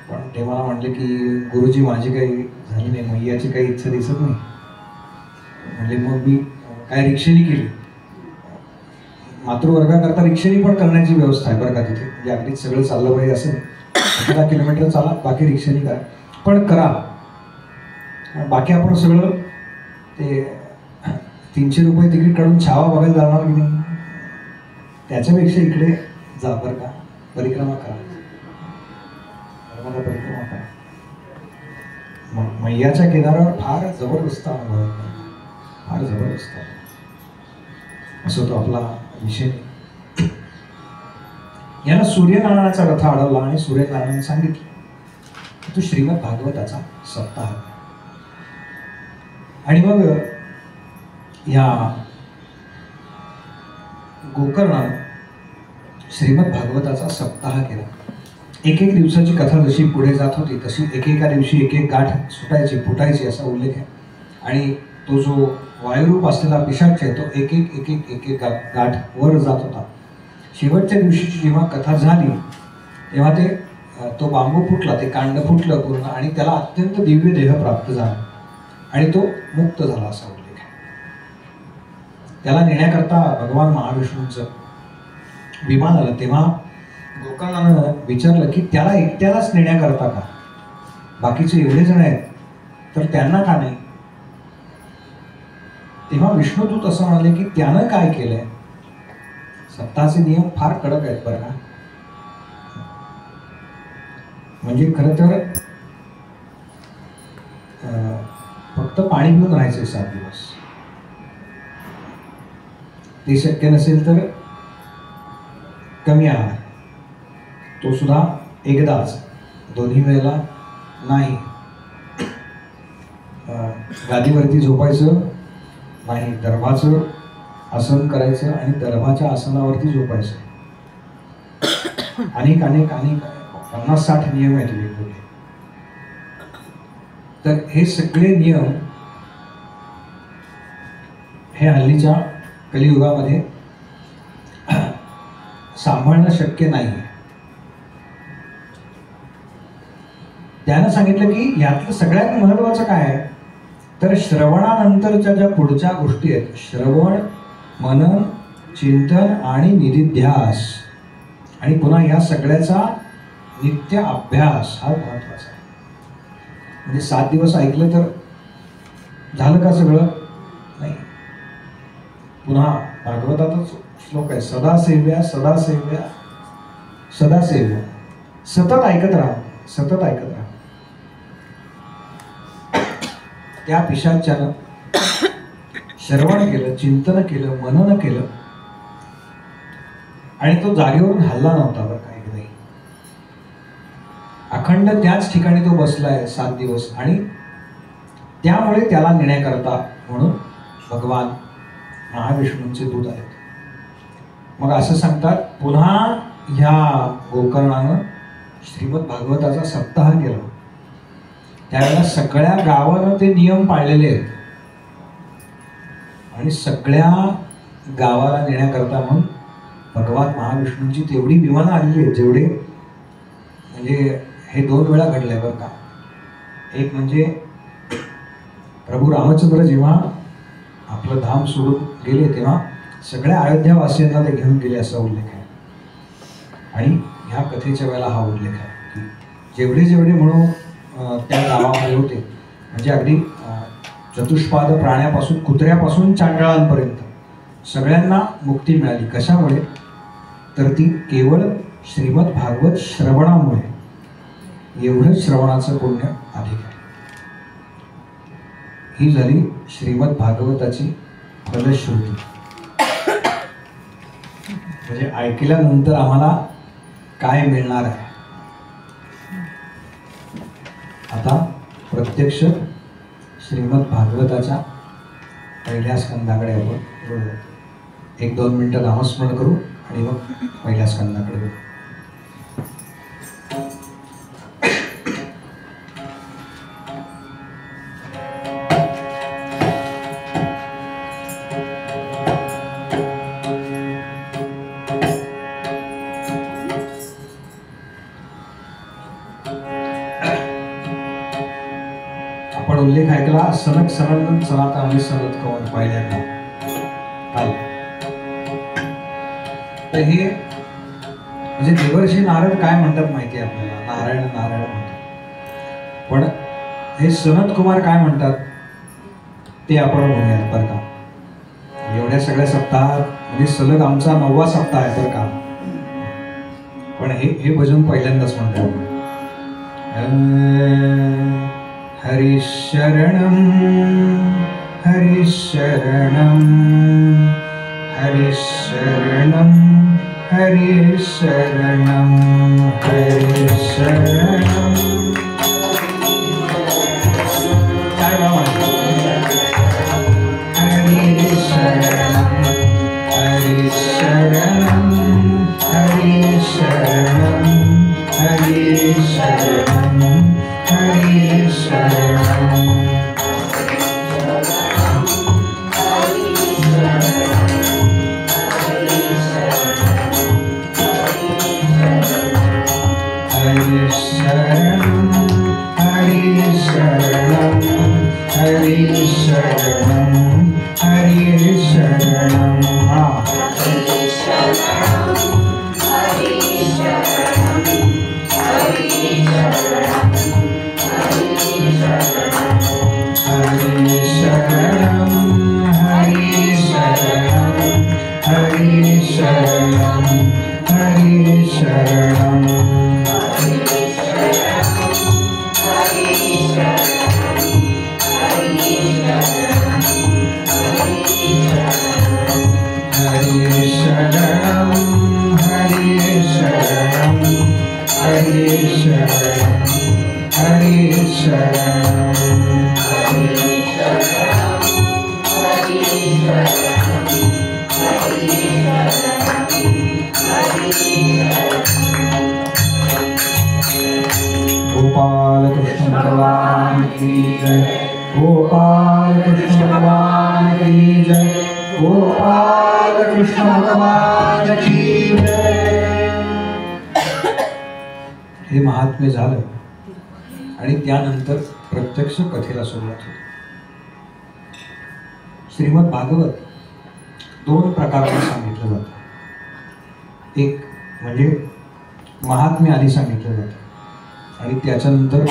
पण ते मला म्हणले की गुरुजी माझी काही झाली नाही, मैयाची काही इच्छा दिसत नाही. म्हणजे मग मी काय रिक्षेने केली. मातृवर्गाकरता रिक्षेने पण करण्याची व्यवस्था आहे बरं का तिथे. म्हणजे अगदीच सगळं चाललं पाहिजे असं 15 किलोमीटर चाला, बाकी रिक्षेने करा, पण करा. बाकी आपण सगळं ते 300 रुपये तिकीट काढून छावा बघायला जाणार की नाही, त्याच्यापेक्षा इकडे जा बरं का. परिक्रमा करा, परिक्रमा करा. मैयाच्या किनाऱ्यावर फार जबरदस्त अनुभव आहे, फार जबरदस्त आहे. असं तो आपला विषय. याला सूर्यनारायणाचा रथ अडवला आणि सूर्यनारायणाने सांगितलं तो श्रीमद भागवताचा सप्ताह. आणि मग या गोकर्णानं श्रीमद भागवताचा सप्ताह केला. एक दिवसाची कथा जशी पुढे जात होती तशी एकेका दिवशी एक गाठ सुटायची फुटायची असा उल्लेख आहे. आणि तो जो वायुरूप असलेला पिशाच आहे तो एक गाठ वर जात होता. शेवटच्या दिवशीची जेव्हा कथा झाली तेव्हा तो बांबू फुटला, ते कांड फुटलं पूर्ण आणि त्याला अत्यंत दिव्य देह प्राप्त झाला आणि तो मुक्त झाला असा उल्लेख आहे. त्याला नेण्याकरता भगवान महाविष्णूंचं विमान आलं. तेव्हा गोकर्णानं विचारलं की त्याला एकट्यालाच नेण्याकरता का, बाकीचे एवढे जण आहेत तर त्यांना का नाही. तेव्हा विष्णुदूत असं म्हणाले की त्यानं काय केलंय. सप्ताहाचे नियम फार कडक आहेत बरं का. म्हणजे खरं तर फक्त पाणी पिऊन राहायचे 7 दिवस. ते शक्य नसेल तर कमी आहार, तो सुद्धा एकदाच, दोन्ही वेळेला नाही. गादीवरती झोपायचं नाही, दर्भाचं आसन करायचं आणि दर्भाच्या आसनावरती झोपायचं. अनेक अनेक अनेक 50-60 नियम आहेत वेगवेगळे. तर हे सगळे नियम हे हल्लीच्या कलियुगामध्ये सांभाळणं शक्य नाही. त्यानं सांगितलं की यातलं सगळ्यात महत्वाचं काय आहे तर श्रवणानंतरच्या ज्या पुढच्या गोष्टी आहेत, श्रवण, मनन, चिंतन आणि निधिध्यास, आणि पुन्हा या सगळ्याचा नित्य अभ्यास हा महत्वाचा आहे. म्हणजे 7 दिवस ऐकलं तर झालं का सगळं? नाही. पुन्हा भागवतातच श्लोक आहे, सदा सेव्या सदा सेव्या सदा सेव्या. सतत ऐकत राहा, सतत ऐकत राहा. त्या पिशाच्यानं श्रवण केलं, चिंतन केलं, मनन केलं आणि तो जागेवरून हल्ला नव्हता बरं काही नाही. अखंड त्याच ठिकाणी तो बसलाय 7 दिवस. आणि त्यामुळे त्याला नेण्याकरता म्हणून भगवान महाविष्णूंचे दूत आहेत. मग असं सांगतात, पुन्हा ह्या गोकर्णानं श्रीमद भागवताचा सप्ताह केला. त्यावेळेला सगळ्या गावानं ते नियम पाळलेले आहेत आणि सगळ्या गावाला नेण्याकरता म्हणून भगवान महाविष्णूंची तेवढी विमानं आलेली आहेत, जेवढे म्हणजे हे 2 वेळा घडलंय बरं का. एक म्हणजे प्रभू रामचंद्र जेव्हा आपलं धाम सोडून गेले तेव्हा सगळ्या अयोध्यावासियांना ते घेऊन गेले असा उल्लेख आहे. आणि ह्या कथेच्या वेळेला हा उल्लेख आहे की जेवढे जेवढे म्हणून त्या गावामध्ये होते, म्हणजे अगदी चतुष्पाद प्राण्यापासून कुत्र्यापासून चांडळांपर्यंत सगळ्यांना मुक्ती मिळाली. कशामुळे तर ती केवळ श्रीमद भागवत श्रवणामुळे. एवढं श्रवणाचं पुण्य अधिक आहे. ही झाली श्रीमद भागवताची फलश्रुती. म्हणजे ऐकल्यानंतर आम्हाला काय मिळणार आहे. आता प्रत्यक्ष श्रीमद भागवताच्या पहिल्या स्कंदाकडे आपण 1-2 मिनिटं नामस्मरण करू आणि मग पहिल्या स्कंदाकडे वळू. उल्लेख ऐकला सनक सनंदन सनातन आणि सनत कवन पहिल्यांदा. तर हे म्हणजे देवर्षी नारद काय म्हणतात माहिती आहे आपल्याला, नारायण नारायण म्हणतात. पण हे सनत कुमार काय म्हणतात ते आपण म्हणूयात बरं का. एवढ्या सगळ्या सप्ताहात म्हणजे सलग आमचा 9वा सप्ताह आहे बरं का. पण हे भजन पहिल्यांदाच म्हणतो आपण. हरिशरणं हरिशरणं हरिशरणं हरिशरणं हरिशरणं. काय बाबा हरिशरणं हरिशरणं हरिशरणं हरिशरणं हरिशरणं. हरिशरणं शरणं हरे शरणं गोपाल कृष्ण भगवान की जय गोपाल कृष्ण भगवान की जय गोपाल कृष्ण भगवान की जय। हे महात्म्य झालं आणि त्यानंतर प्रत्यक्ष कथेला सुरुवात होती. श्रीमद भागवत 2 प्रकाराने सांगितलं जातं. एक म्हणजे महात्म्य आधी सांगितलं जातं आणि त्याच्यानंतर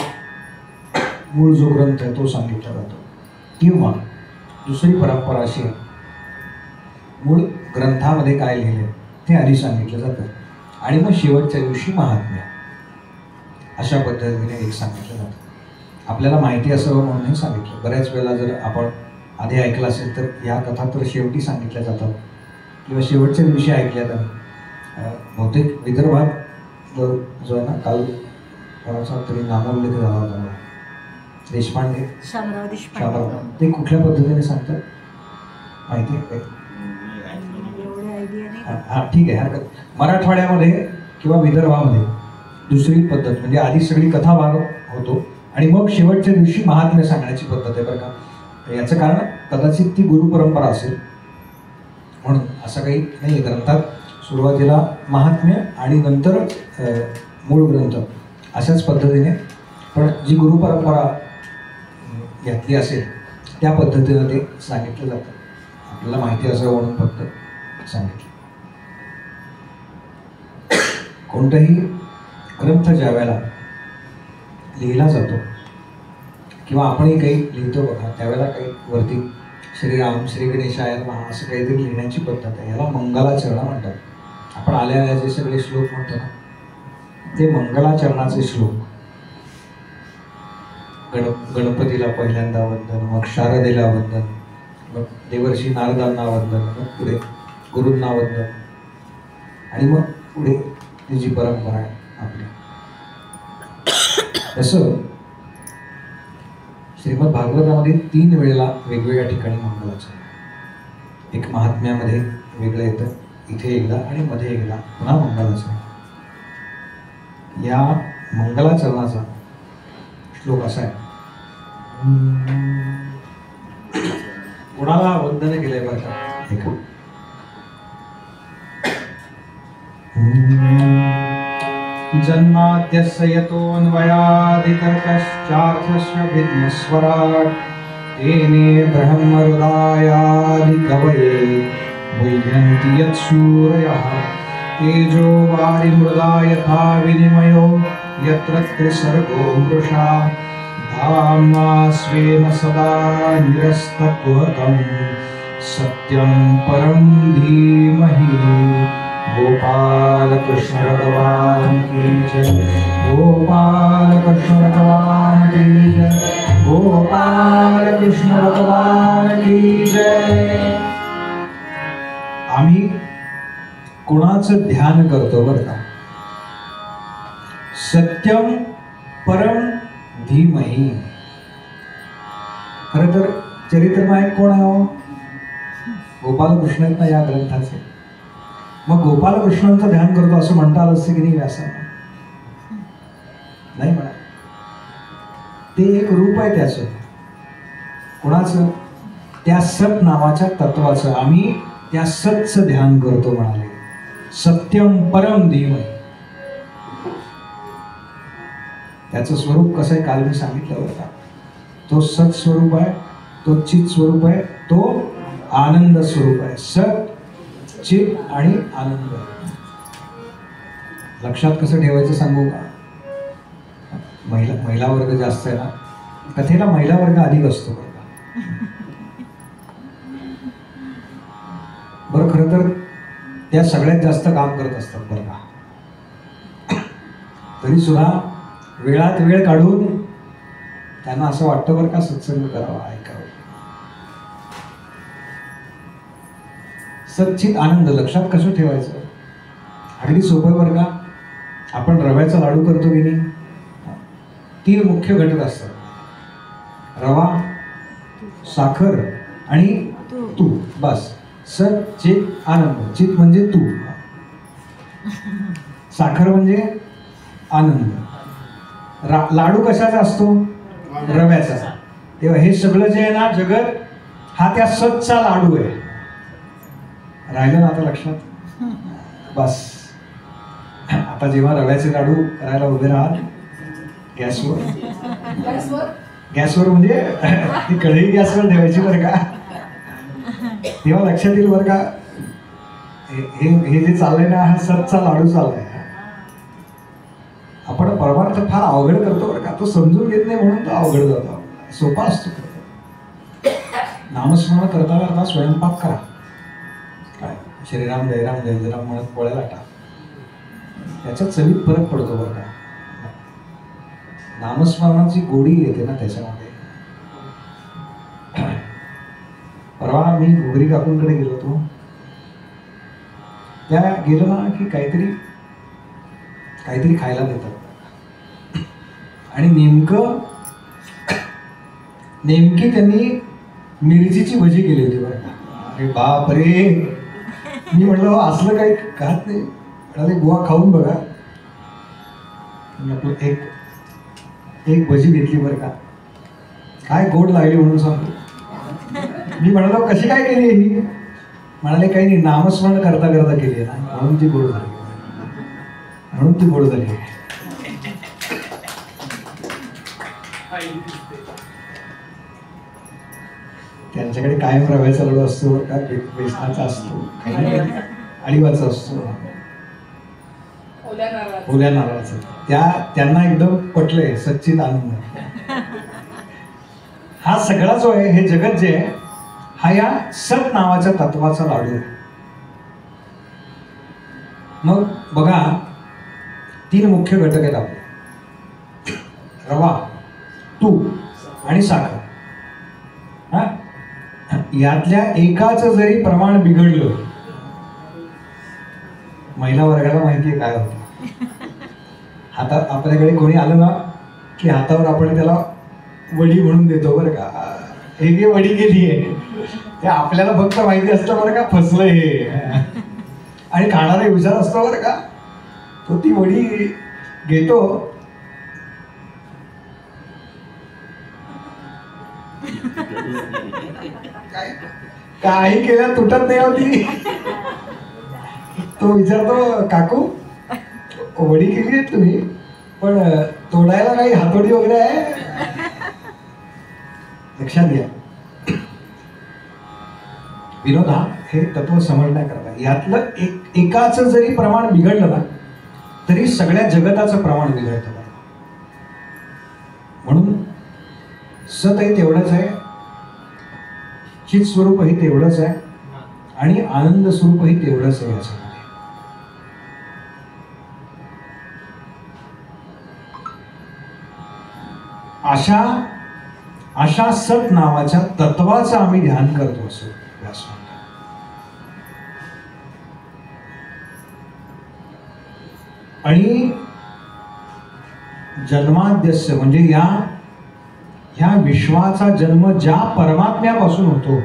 मूळ जो ग्रंथ आहे तो सांगितला जातो, किंवा दुसरी परंपरा अशी आहे, मूळ ग्रंथामध्ये काय लिहिले ते आधी सांगितलं जातं आणि मग शेवटच्या दिवशी महात्म्य अशा पद्धतीने एक सांगितलं जातं. आपल्याला माहिती असावं म्हणूनही सांगितलं. बऱ्याच वेळेला जर आपण आधी ऐकलं असेल तर ह्या कथा तर शेवटी सांगितल्या जातात किंवा शेवटच्या दिवशी ऐकल्या जातात. बहुतेक विदर्भात जो आहे ना, काल कोणाचा तरी नामोल्लेख झाला होता, देशपांडे, शामराव, ते कुठल्या पद्धतीने सांगतात माहिती आहे? हां ठीक आहे, हरकत. मराठवाड्यामध्ये किंवा विदर्भामध्ये दुसरी पद्धत म्हणजे आधी सगळी कथा भाग होतो आणि मग शेवटच्या दिवशी महात्म्य सांगण्याची पद्धत आहे बरं का. याचं कारण कदाचित ती गुरुपरंपरा असेल म्हणून, असं काही नाही आहे ग्रंथात. सुरुवातीला महात्म्य आणि नंतर मूळ ग्रंथ अशाच पद्धतीने, पण जी गुरुपरंपरा घेतली असेल त्या पद्धतीनं ते सांगितलं जातं. आपल्याला माहिती असावं म्हणून फक्त सांगितलं. कोणताही ग्रंथ ज्या वेळेला लिहिला जातो किंवा आपणही काही लिहितो बघा, त्यावेळेला काही वरती श्रीराम श्री गणेशाय नमः असं काहीतरी लिहिण्याची पद्धत आहे. याला मंगलाचरण म्हणतात. आपण आल्या जे सगळे श्लोक म्हणतो ना, ते मंगलाचरणाचे श्लोक. गणपतीला पहिल्यांदा वंदन, मग शारदेला वंदन, मग देवर्षी नारदांना वंदन, मग पुढे गुरूंना वंदन आणि मग पुढे ती जी परंपरा आहे आपली. तसं श्रीमद भागवतामध्ये 3 वेळेला वेगवेगळ्या ठिकाणी मंगलाचरण. एक महात्म्यामध्ये वेगळं येतं, इथे एकदा आणि मध्ये एकदा पुन्हा मंगलाचरण. या मंगलाचरणाचा श्लोक असा आहे, कोणाला वंदन केलंय बरं का? जन्माद्यस्य यतोऽन्वयादितरतश्चार्थस्य विघ्नस्वराट् तेने ब्रह्महृदायादिकवये मुह्यन्ति यत्सूरयः तेजो वारिमृदा यथा विनिमयो यत्र त्रिसर्गो मृषा धाम्ना स्वेन सदा निरस्तकुहकं सत्यं परं धीमहि. गोपाल कृष्ण भगवान की जय गोपाल कृष्ण भगवान की जय गोपाल कृष्ण भगवान की जय. आम्ही कोणाचं ध्यान करतो बरं का? सत्यम परम धीमहि. खरं तर चरित्रनायक कोण आहे हो? गोपाल कृष्ण आहेत ना या ग्रंथाचे. मग गोपाल कृष्णांचं ध्यान करतो असं म्हणता आलं असतं की नाही व्यासांना? नाही म्हणा. ते एक रूप आहे त्याचं. कोणाचं? त्या सत नावाच्या तत्वाचं. आम्ही त्या सतचं ध्यान करतो म्हणाले. सत्यम परम धीमहि. त्याचं स्वरूप कसं आहे काल मी सांगितलं होतं. तो सत स्वरूप आहे, तो चित स्वरूप आहे, तो आनंद स्वरूप आहे. सत चित आणि आनंद. लक्षात कसं ठेवायचं सांगू का? महिला वर्ग जास्त आहे ना, कथेला महिला वर्ग अधिक असतो बरं का. बरं खरं तर त्या सगळ्यात जास्त काम करत असतात बरं का. तरी सुद्धा वेळात वेळ काढून त्यांना असं वाटतं बरं का सत्संग करावा, ऐकावं. सच्चित आनंद लक्षात कसं ठेवायचं? अगदी सोपं बरं का. आपण रव्याचा लाडू करतो की नाही, तीन मुख्य घटक असतात, रवा, साखर आणि तूप. बस. सत चित आनंद. चित म्हणजे तू, साखर म्हणजे आनंद. लाडू कशाचा असतो? रव्याचा. तेव्हा हे सगळं जे आहे ना जगत, हा त्या सतचा लाडू आहे. राहिलं ना आता लक्षात? बस. आता जेव्हा रव्याचे लाडू करायला उभे राहाल गॅसवर म्हणजे ती कढई गॅसवर ठेवायची बरं का, तेव्हा लक्षात येईल बरं का हे जे चाललंय ना हा सतचा लाडू चाललाय. आपण परमार्थ फार अवघड करतो बरं का, तो समजून घेत नाही म्हणून तो अवघड जातो. सोपा असतो. नामस्मरण करता करता स्वयंपाक करा. काय श्रीराम जयराम जय जयराम म्हणत पोळ्या लाटा, त्याच्यात चवीत फरक पडतो बरं का. नामस्मरणाची गोडी येते ना त्याच्यामध्ये. परवा मी घोगरी काकूंकडे गेलो होतो. त्या गेलो ना की काहीतरी खायला देतात आणि नेमकी त्यांनी मिरचीची भजी केली होती बरं का. अरे बाप रे, मी म्हणलं असलं काही खात नाही. म्हणाले बुवा खाऊन बघा. आपलं एक भजी घेतली बरं का, काय गोड लागली म्हणून सांगतो. मी म्हणालो कशी काय केली ही? म्हणाले काही नाही, नामस्मरण करता करता केली आहे ना म्हणून ती गोड झाली. त्यांच्याकडे कायम रव्याचा लाडू असतो का, बेसनाचा असतो, अळीवाचा असतो, ओल्या नारळाचा. त्यांना एकदम पटलंय सच्चित आनंद. हा सगळा जो आहे हे जगत जे आहे हा या सत नावाच्या तत्वाचा लाडू आहे. मग बघा, तीन मुख्य घटक आहेत आपले, रवा, तूप आणि साखर. हा, यातल्या एकाचं जरी प्रमाण बिघडलं, महिला वर्गाला माहितीये काय होतं. हातात आपल्याकडे कोणी आलं ना की हातावर आपण त्याला वडी म्हणून देतो बरं का. हे घे वडी गेली आहे, ते आपल्याला फक्त माहिती असतं बरं का फसलं हे. आणि खाणारा हुशार असतो बरं का, तो ती वडी घेतो, काही केल्या तुटत नाही होती. तो विचारतो काकू वडी केली आहे तुम्ही, पण तोडायला काही हातोडी वगैरे आहे? लक्षात घ्या, विनोद हा हे तत्व समजण्याकरता यातलं एकाचं जरी प्रमाण बिघडलं ना तरी सगळ्या जगताचं प्रमाण बिघडतं. म्हणून सतही तेवढंच आहे, चित स्वरूपही तेवढंच आहे आणि आनंद स्वरूपही तेवढंच आहे. याच्यामध्ये अशा सत नावाच्या तत्वाचं आम्ही ध्यान करतो असं व्यास म्हणतात. आणि जन्माद्यस्य म्हणजे ह्या विश्वाचा जन्म ज्या परमात्म्यापासून होतो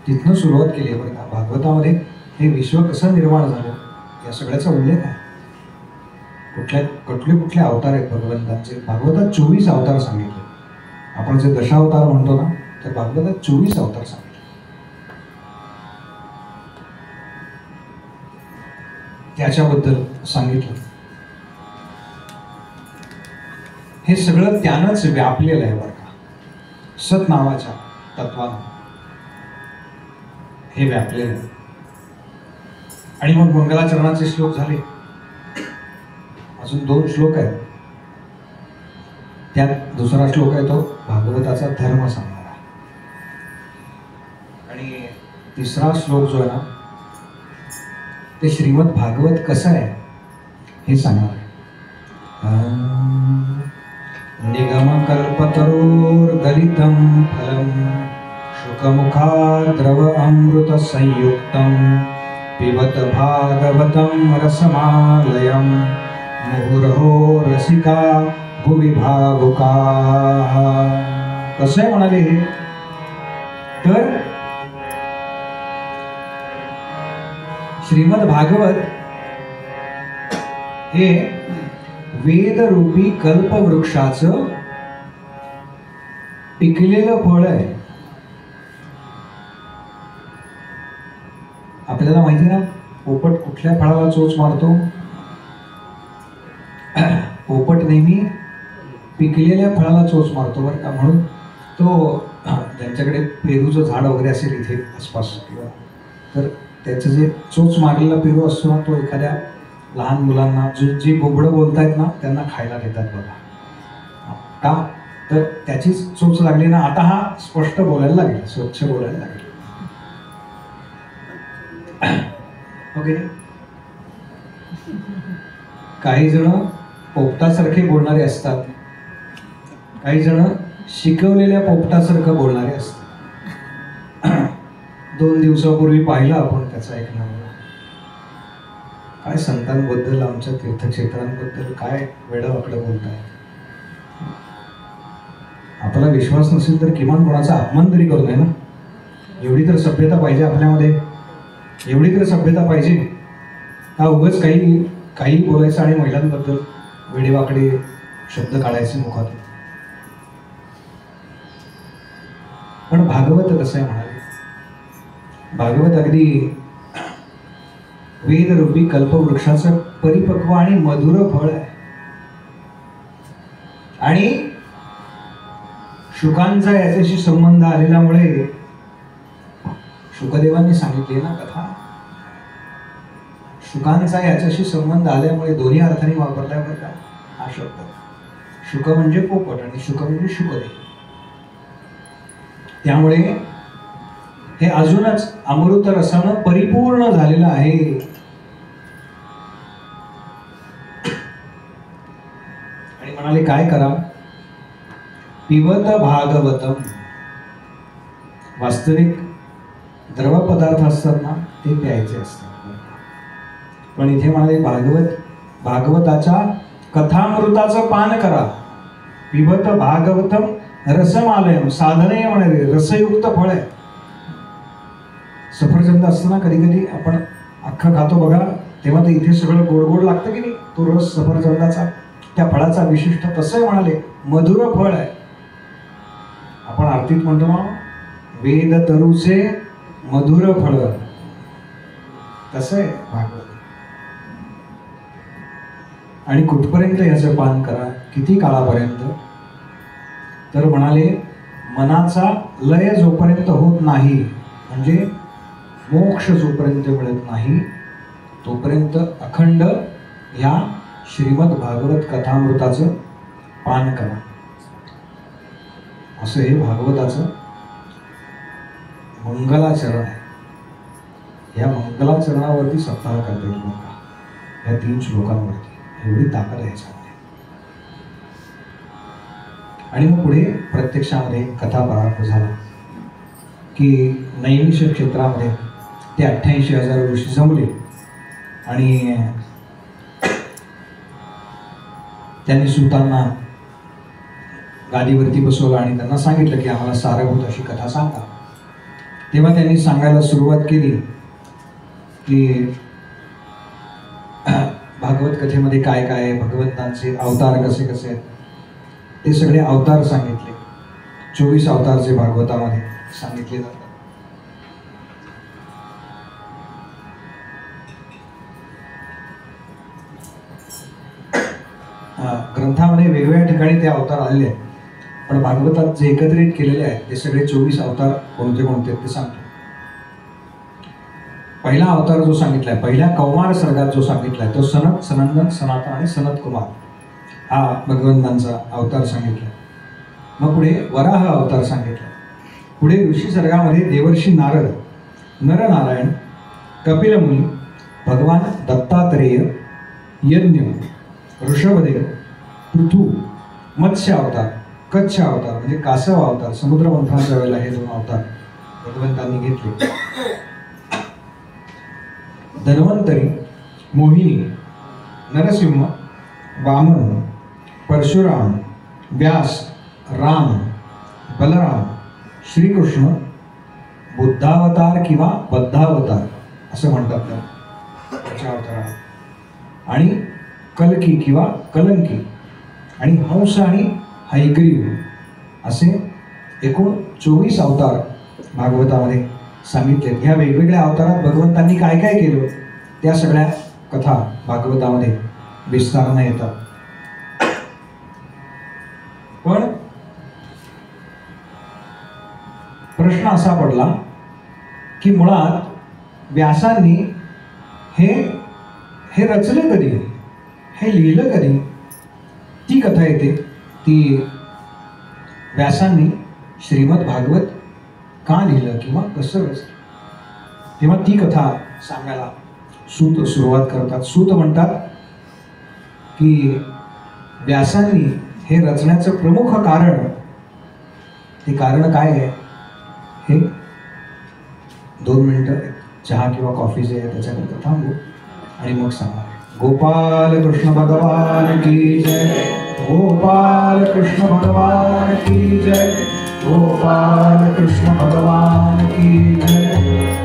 तिथनं सुरुवात केली बरं का. भागवतामध्ये हे विश्व कसं निर्माण झालं या सगळ्याचा उल्लेख आहे. कुठले अवतार आहेत भगवंतांचे. भागवतात 24 अवतार सांगितले. आपण जे दशावतार म्हणतो ना, तर भागवतात 24 अवतार सांगितले. त्याच्याबद्दल सांगितलं. हे सगळं त्यानंच व्यापलेलं आहे बरं का. सत नावाच्या तत्वानं हे व्यापलेलं आहे. आणि मग मंगलाचरणाचे श्लोक झाले. अजून 2 श्लोक आहेत. त्यात दुसरा श्लोक आहे तो भागवताचा धर्म सांगणारा, आणि तिसरा श्लोक जो आहे ना ते श्रीमद भागवत कसं आहे हे सांगणार आहे. निगमकल्पतरोर्गलितं फलं शुकमुखाद्रव अमृत संयुक्तं पिबत भागवतं रसमालयं मुहुरहो रसिका भुवि भावुकाः. कसं आहे म्हणाले हे? तर श्रीमद भागवत हे वेदरूपी कल्पवृक्षाचं पिकलेलं फळ आहे. आपल्याला माहिती ना पोपट कुठल्या फळाला चोच मारतो? पोपट नेहमी पिकलेल्या फळाला चोच मारतो बरं का. म्हणून तो ज्यांच्याकडे पेरूचं झाड वगैरे असेल इथे आसपास किंवा तर त्याचं जे चोच मारलेला पेरू असतो ना तो एखाद्या लहान मुलांना जे बोबडं बोलतायत ना त्यांना खायला देतात बघा. का तर त्याचीच चोच लागली ना. आता हा स्पष्ट बोलायला लागेल, स्वच्छ बोलायला लागेल. ओके. काही जण पोपटासारखे बोलणारे असतात, काही जण शिकवलेल्या पोपटासारखं बोलणारे असतात. 2 दिवसापूर्वी पाहिलं आपण त्याचा एक नमुना. काय संतांबद्दल, आमच्या तीर्थक्षेत्रांबद्दल काय वेडं-वाकडं बोलताय. आपला विश्वास नसेल तर किमान कोणाचा अपमान तरी करू नये ना. एवढी तर सभ्यता पाहिजे आपल्यामध्ये, एवढी तर सभ्यता पाहिजे. हा उगाच काही बोलायचं आणि महिलांबद्दल वेडेवाकडे शब्द काढायचे मुखातून. पण भागवत कसं आहे म्हणाले? भागवत अगदी वेदरूपी कल्पवृक्षाचं परिपक्व आणि मधुर फळ आहे. आणि शुकांचा याच्याशी संबंध आलेल्यामुळे शुकदेवांनी सांगितली ना कथा. शुकांचा याच्याशी संबंध आल्यामुळे दोन्ही अर्थाने वापरलाय बरं का हा शब्द. शुक म्हणजे पोपट आणि शुक म्हणजे शुकदेव. त्यामुळे हे अजूनच अमृत रसानं परिपूर्ण झालेलं आहे. आणि म्हणाले काय करा? पिबत भागवतम. वास्तविक द्रव पदार्थ असतात ना ते प्यायचे असतात. पण इथे म्हणाले भागवताच्या कथामृताचं पान करा. पिबत भागवतम रसमालयम. साधने म्हणाले रसयुक्त फळ आहे. सफरचंद असतं ना कधी कधी आपण अख्खं खातो बघा, तेव्हा ते इथे सगळं गोड गोड लागतं की नाही, तो रस सफरचंदाचा त्या फळाचा विशिष्ट. तसं म्हणाले मधुर फळ आहे. आपण आरतीत म्हणतो ना वेद तरुचे मधुर फळ, तसं आहे भागवत. आणि कुठपर्यंत याचं पान करा? किती काळापर्यंत? तर म्हणाले मनाचा लय जोपर्यंत होत नाही, म्हणजे मोक्ष जोपर्यंत मिळत नाही तोपर्यंत अखंड या श्रीमद भागवत कथामृताचं पान करा. असं हे भागवताचं मंगलाचरण आहे. या मंगलाचरणावरती सप्ताह करता येईल बघा, या 3 श्लोकांवरती. एवढी ताकद आहे याच्यामध्ये. आणि मग पुढे प्रत्यक्षामध्ये कथा प्रारंभ झाला की नैमिष क्षेत्रामध्ये ते 88,000 ऋषी जमले आणि त्यांनी सुतांना गादीवरती बसवलं आणि त्यांना सांगितलं की आम्हाला सारभूत अशी कथा सांगा. तेव्हा त्यांनी सांगायला सुरुवात केली की भागवत कथेमध्ये काय काय आहे, भगवंतांचे अवतार कसे कसे आहेत ते सगळे अवतार सांगितले. 24 अवतार जे भागवतामध्ये सांगितले जातात. ग्रंथामध्ये वेगवेगळ्या ठिकाणी ते अवतार आलेले आहेत, पण भागवतात जे एकत्रित केलेले आहेत ते सगळे 24 अवतार कोणते कोणते ते सांगतो. पहिला अवतार जो सांगितलाय, पहिल्या कौमार सर्गात जो सांगितलाय तो सनत, सनंदन, सनातन आणि सनत कुमार हा भगवंतांचा अवतार सांगितला. मग पुढे वराह अवतार सांगितला. पुढे ऋषी सर्गामध्ये देवर्षी नारद, नरनारायण, कपिलमुनी, भगवान दत्तात्रेय, यज्ञ, ऋषभदेव, पृथू, मत्स्य अवतार, कच्छ अवतार म्हणजे कासव अवतार, समुद्र मंथनाच्या वेळेला हे 2 अवतार भगवंतांनी घेतले. धन्वंतरी, मोहिनी, नरसिंह, वामन, परशुराम, व्यास, राम, बलराम, श्रीकृष्ण, बुद्धावतार किंवा बद्धावतार असं म्हणतात त्याच्या अवताराला, आणि कल्की किंवा कलंकी, आणि हंस आणि हयग्रीव असे एकूण 24 अवतार भागवतामध्ये सांगितले. ह्या वेगवेगळ्या अवतारात भगवंतांनी काय काय केलं त्या सगळ्या कथा भागवतामध्ये विस्तारानं येतात. पण प्रश्न असा पडला की मुळात व्यासांनी हे रचलं कधी, हे लिहिलं कधी? ती कथा येते ती व्यासांनी श्रीमद भागवत का लिहिलं किंवा कसं रचलं, तेव्हा ती कथा सांगायला सूत सुरुवात करतात. सूत म्हणतात की व्यासांनी हे रचण्याचं प्रमुख कारण, ते कारण काय आहे हे 2 मिनिटं चहा किंवा कॉफी जे आहे त्याच्याकरता थांबू आणि मग सांगा. गोपाल कृष्ण भगवान की जय, गोपाल कृष्ण भगवान की जय, गोपाल कृष्ण भगवान की जय.